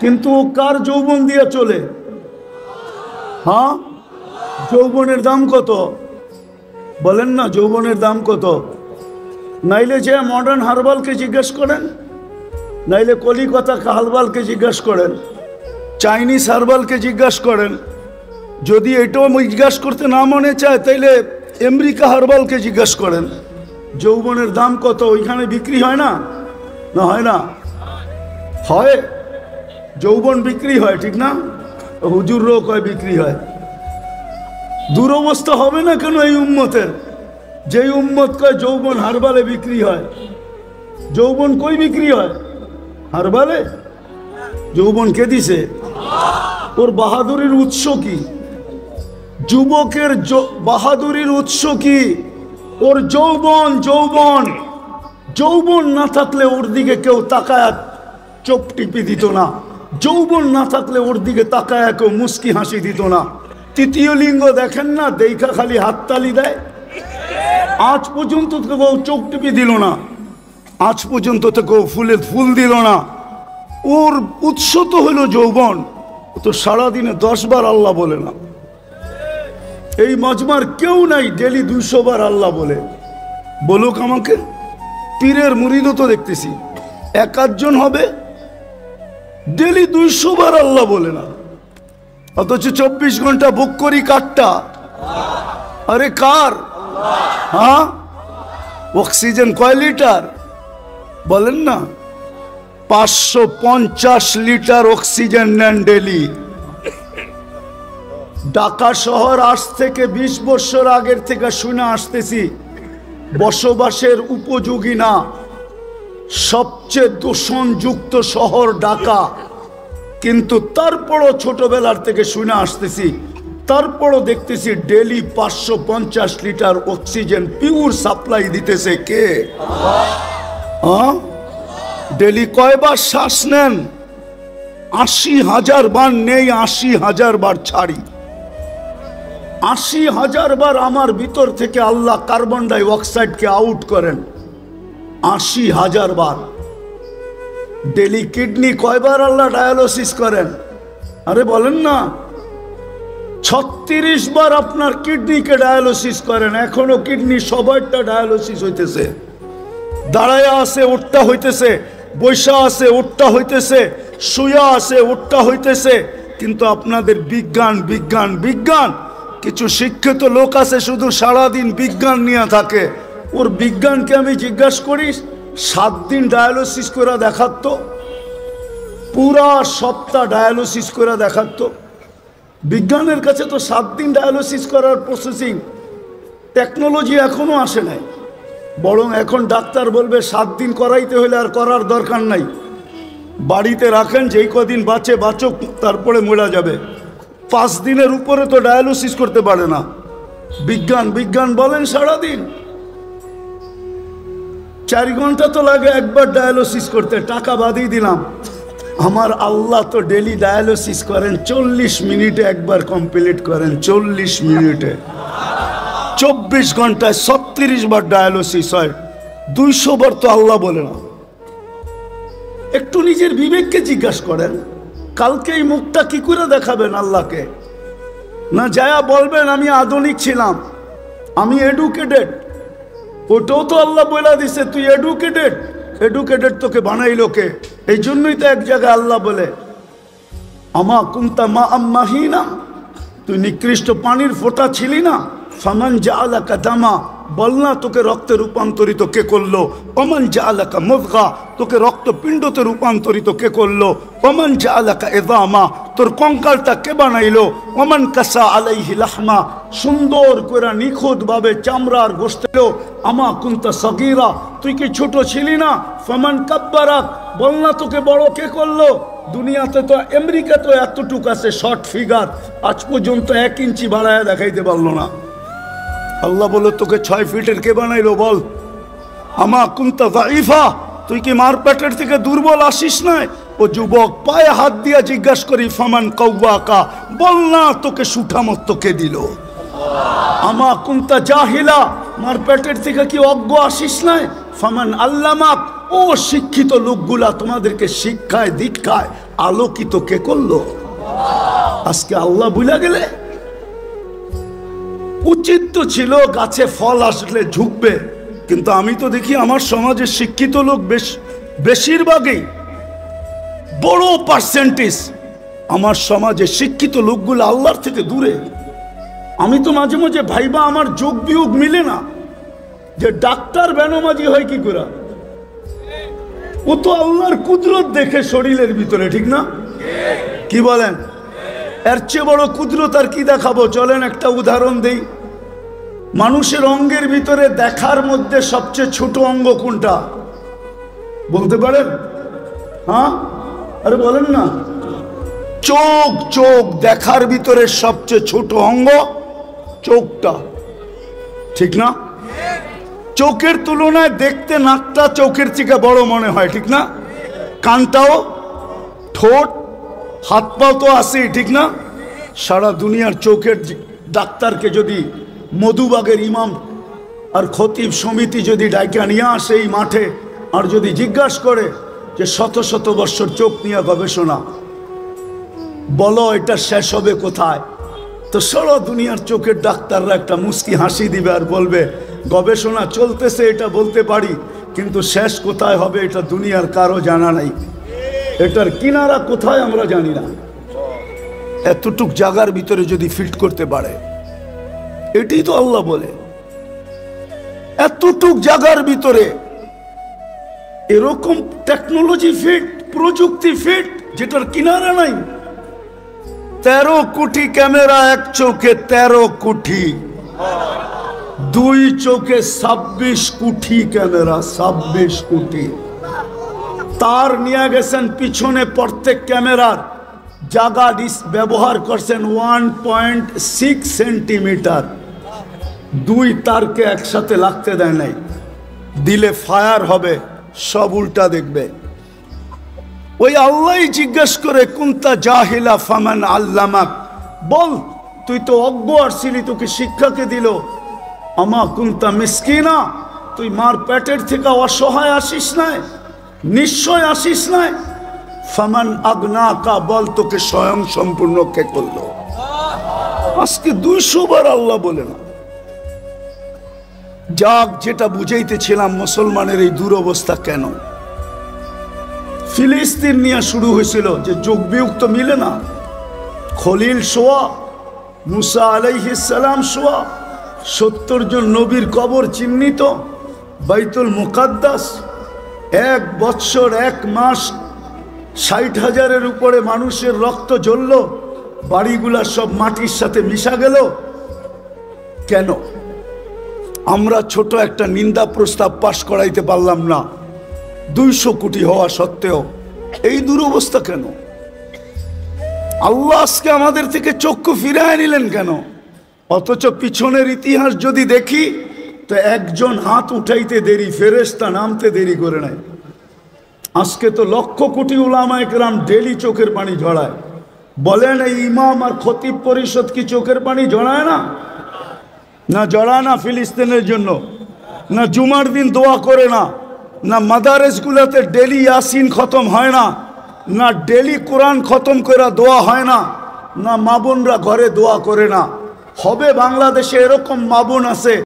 কিন্তু ও কার যৌবন দিয়ে চলে? হ্যাঁ, যৌবনের দাম কত বলেন না? যৌবনের দাম কত? নাইলে যে মডার্ন হারবালকে জিজ্ঞেস করেন, নাইলে কলিকাতা হারবালকে জিজ্ঞেস করেন, চাইনিজ হারবালকে জিজ্ঞেস করেন। যদি এটাও জিজ্ঞেস করতে না মনে চায় তাইলে আমেরিকা হারবালকে জিজ্ঞেস করেন যৌবনের দাম কত। ওইখানে বিক্রি হয় না? না হয় না? হয়, যৌবন বিক্রি হয়, ঠিক না? হুজুরও কয় বিক্রি হয়। দুরবস্থা হবে না কেন এই উম্মতের? যেই উম্মত কয় যৌবন হারবালে বিক্রি হয়, যৌবন কই বিক্রি হয়? হারবালে। যৌবন কে দিছে? ওর বাহাদুরির উৎস কি? যুবকের বাহাদুরির উৎস কি? ওর যৌবন। যৌবন যৌবন না থাকলে ওর দিকে কেউ তাকায় চোখ টিপি দিত না, যৌবন না থাকলে ওর দিকে তাকায় কেউ মুস্কি হাসি দিত না। তৃতীয় লিঙ্গ দেখেন না, দেখা খালি হাততালি দেয়। আজ পর্যন্ত তো কেউ চোখ টিপি দিল না, আজ পর্যন্ত তো কেউ ফুলে ফুল দিল না। ওর উৎস তো হলো যৌবন। তো সারাদিনে 10 বার আল্লাহ বলে না। এই মজমার কেউ নাই ডেলি 200 বার আল্লাহ বলে। বলুক আমাকে। পীরের মুরিদও তো দেখতেছি 1-8 জন হবে ডেলি 200 বার আল্লাহ বলে না, অথচ 24 ঘন্টা বুক করি কারটা? আরে কার? হ্যাঁ, অক্সিজেন কয় লিটার বলেন না? 550 লিটার অক্সিজেন নেন ডেলি। ঢাকা শহর আজ থেকে 20 বছর আগের থেকে শুনে আসতেছি বসবাসের উপযোগী না, সবচেয়ে দূষণযুক্ত শহর ঢাকা। কিন্তু তারপরও ছোটবেলার থেকে শুনে আসতেছি, তারপরও দেখতেছি daily 550 litre oxygen pure supply দিতেছে কে? হ্যাঁ, ডেলি কয়বার শ্বাস নেন? 80,000 বার নেই, 80,000 বার ছাড়ি। 80,000 বার আমার ভিতর থেকে আল্লাহ কার্বন ডাই অক্সাইডকে আউট করেন, 80,000 বার। ডেলি কিডনি কয়বার আল্লাহ ডায়ালিসিস করেন? আরে বলেন না। 36 বার আপনার কিডনিকে ডায়ালিসিস করেন। এখনো কিডনি সবাইটা ডায়ালিসিস হইতেছে। দাঁড়ায়া আছে ওঠটা হইতেছে, বৈশা আছে ওঠটা হইতেছে, শুয়া আছে ওঠটা হইতেছে। কিন্তু আপনাদের বিজ্ঞান বিজ্ঞান বিজ্ঞান। কিছু শিক্ষিত লোক আছে শুধু সারাদিন বিজ্ঞান নিয়ে থাকে। ওর বিজ্ঞানকে আমি জিজ্ঞাসা করি 7 দিন ডায়ালিসিস করে দেখাত, পুরা সপ্তাহ ডায়ালিসিস করে দেখাত। বিজ্ঞানের কাছে তো 7 দিন ডায়ালিসিস করার প্রসেসিং টেকনোলজি এখনো আসে নাই। বরং এখন ডাক্তার বলবে 7 দিন করাইতে হলে আর করার দরকার নাই, বাড়িতে রাখেন, যেই কদিন বাঁচে বাঁচুক, তারপরে মরা যাবে। 5 দিনের উপরে তো ডায়ালিসিস করতে পারে না। বিজ্ঞান বিজ্ঞান বলেন সারাদিন। 4 ঘন্টা তো লাগে একবার ডায়ালিসিস করতে, টাকা বাদই দিলাম। আমার আল্লাহ তো ডেলি ডায়ালিসিস করেন 40 মিনিটে একবার কমপ্লিট করেন, 40 মিনিটে। 24 ঘন্টায় 36 বার ডায়ালিসিস হয়, 200 বার তো আল্লাহ বলে না। একটু নিজের বিবেককে জিজ্ঞাসা করেন, কালকে এই মুখটা কি করে দেখাবেন আল্লাহকে? না যায়া বলবেন আমি আধুনিক ছিলাম, আমি এডুকেটেড। ওটাও তো আল্লাহ বলে দিছে তুই এডুকেটেড। এডুকেটেড তোকে বানাইলো কে? এই জন্যই তো এক জায়গায় আল্লাহ বলে আমা কুনতা মা আম্মাহিনা, তুই নিকৃষ্ট পানির ফোঁটা ছিলি না। ফামান জাআলাকা দামা, বল না তোকে রক্তে রূপান্তরিত কে করলো? ওমান জাআলাকা মুযগা, তোকে রক্তপিণ্ডতে রূপান্তরিত কে করলো? ওমান জাআলাকা ইযামা, তোর কঙ্কালটা কে বানাইলো? ওমান কাসা আলাইহি লাহমা, সুন্দর করে নিখুঁত ভাবে চামড়ার গোশত। আমা কুনতা সগীরা, তুই কি ছোট ছিলি না? ফামান কাব্বারাক, বল না তোকে বড় কে করলো? দুনিয়াতে তো আমেরিকা তো এতটুক আছে শর্ট ফিগার, আজ পর্যন্ত 1 ইঞ্চি বাড়ায় দেখাইতে পারলো না। আল্লাহ বলে তোকে 6 ফিটের কে বানাইলো বল? আমা কুনতা যাইফা, তুই কি মার পেটের থেকে দুর্বল আসিস নাই? ও যুবক, পায়ে হাত দিয়া জিজ্ঞাসা করি ফামান কাওয়াকা, বল না তোকে সুঠামত কে দিল? আমা কুনতা জাহিলা, মার পেটের থেকে কি অজ্ঞ আসিস নাই? ফামান আল্লামাক, ও শিক্ষিত লোকগুলা তোমাদেরকে শিক্ষায় দীক্ষায় আলোকিত কে করলো? আজকে আল্লাহ ভুলে গেলে? উচিত তো ছিল গাছে ফল আসলে ঝুঁকবে, কিন্তু আমি তো দেখি আমার সমাজে শিক্ষিত লোক বেশিরভাগই, বড় পার্সেন্টেজ আমার সমাজে শিক্ষিত লোকগুলো আল্লাহর থেকে দূরে। আমি তো মাঝে মাঝে ভাইবা আমার যোগ বিয়োগ মিলে না, যে ডাক্তার বেনমাজি হয় কি করে? ও তো আল্লাহর কুদরত দেখে শরীরের ভিতরে, ঠিক না? কি বলেন? এর চেয়ে বড় কুদরত আর কি দেখাবো? চলেন একটা উদাহরণ দেই। মানুষের অঙ্গের ভিতরে দেখার মধ্যে সবচেয়ে ছোট অঙ্গ কোনটা বলতে পারেন? হ্যাঁ, আরে বলেন না। চোখ। চোখ দেখার ভিতরে সবচেয়ে ছোট অঙ্গ চোখটা, ঠিক না? চোখের তুলনায় দেখতে নাকটা চোখের থেকে বড় মনে হয়, ঠিক না? কানটাও, ঠোঁট, হাত পাও তো আছেই, ঠিক না? সারা দুনিয়ার চোখের ডাক্তারকে যদি মধুবাগের ইমাম আর খতিব সমিতি যদি ডাইকা নিয়ে আসে এই মাঠে, আর যদি জিজ্ঞাসা করে যে শত শত বছর চোখ নিয়ে গবেষণা, বলো এটা শেষ হবে কোথায়? তো সারা দুনিয়ার চোখের ডাক্তাররা একটা মুস্কি হাসি দিবে আর বলবে গবেষণা চলতেছে, এটা বলতে পারি, কিন্তু শেষ কোথায় হবে এটা দুনিয়ার কারো জানা নাই। এটার কিনারা কোথায় আমরা জানি না। এতটুক জায়গার ভিতরে যদি ফিট করতে পারে, এটাই তো আল্লাহ বলে। এতটুক জায়গার ভিতরে এরকম টেকনোলজি ফিট, প্রযুক্তি ফিট, যেটার কিনারা নাই। 13 কোটি ক্যামেরা এক চোখে, 13 কোটি, 2 চোখে 26 কোটি ক্যামেরা, 26 কোটি। তার নিয়ে গেছেন পিছনে, প্রত্যেক ক্যামেরার জায়গা ব্যবহার করছেন 1.6 সেন্টিমিটার। 2 তারকে একসাথে লাগতে দেয় নাই, দিলে ফায়ার হবে, সব উল্টা দেখবে। ওই আল্লাহ জিজ্ঞেস করে কুনতা জাহিলা ফামান আল্লামাক, বল তুই তো অজ্ঞ আসছিলি, তোকে শিক্ষাকে দিল। আমা কুনতা মিসকিনা, তুই মার পেটের থেকে অসহায় আসিস নাই, নিশ্চয় আসিস নাই। ফামান আগনাকা, বল তোকে স্বয়ং সম্পূর্ণ কে করলো? আজকে 200 বার আল্লাহ বলে না। যাক, যেটা বুঝাইতেছিলাম, মুসলমানের এই দুরবস্থা কেন? ফিলিস্তিন নিয়ে শুরু হয়েছিল যে যোগ বিয়োগ তো মিলে না। খলিল সোয়া, মুসা আলাইহিস সালাম সোয়া, 70 জন নবীর কবর চিহ্নিত, বাইতুল মুকাদ্দাস, 1 বৎসর 1 মাস 60,000-এর উপরে মানুষের রক্ত ঝরল, বাড়িগুলা সব মাটির সাথে মিশা গেল। কেন? আমরা ছোট একটা নিন্দা প্রস্তাব পাশ করাইতে পারলাম না, 200 কোটি হওয়া সত্ত্বেও। এই দুরবস্থা কেন? আল্লাহ আজকে আমাদের থেকে চক্ষু ফিরায় নিলেন কেন? অথচ পিছনের ইতিহাস যদি দেখি তো একজন হাত উঠাইতে দেরি, ফেরেশতা নামতে দেরি করে নাই। আজকে তো লক্ষ কোটি উলামায়ে কেরাম ডেলি চোখের পানি ঝরায়। বলেন এই ইমাম আর খতিব পরিষদ কি চোখের পানি ঝরায় না? না জড়ায় না ফিলিস্তিনের জন্য, না জুমার দিন দোয়া করে না, না মাদারেসগুলোতে ডেলি ইয়াসিন খতম হয় না, না ডেলি কোরআন খতম করে দোয়া হয় না, না মা বোনরা ঘরে দোয়া করে না। হবে বাংলাদেশে এরকম মা বোন আছে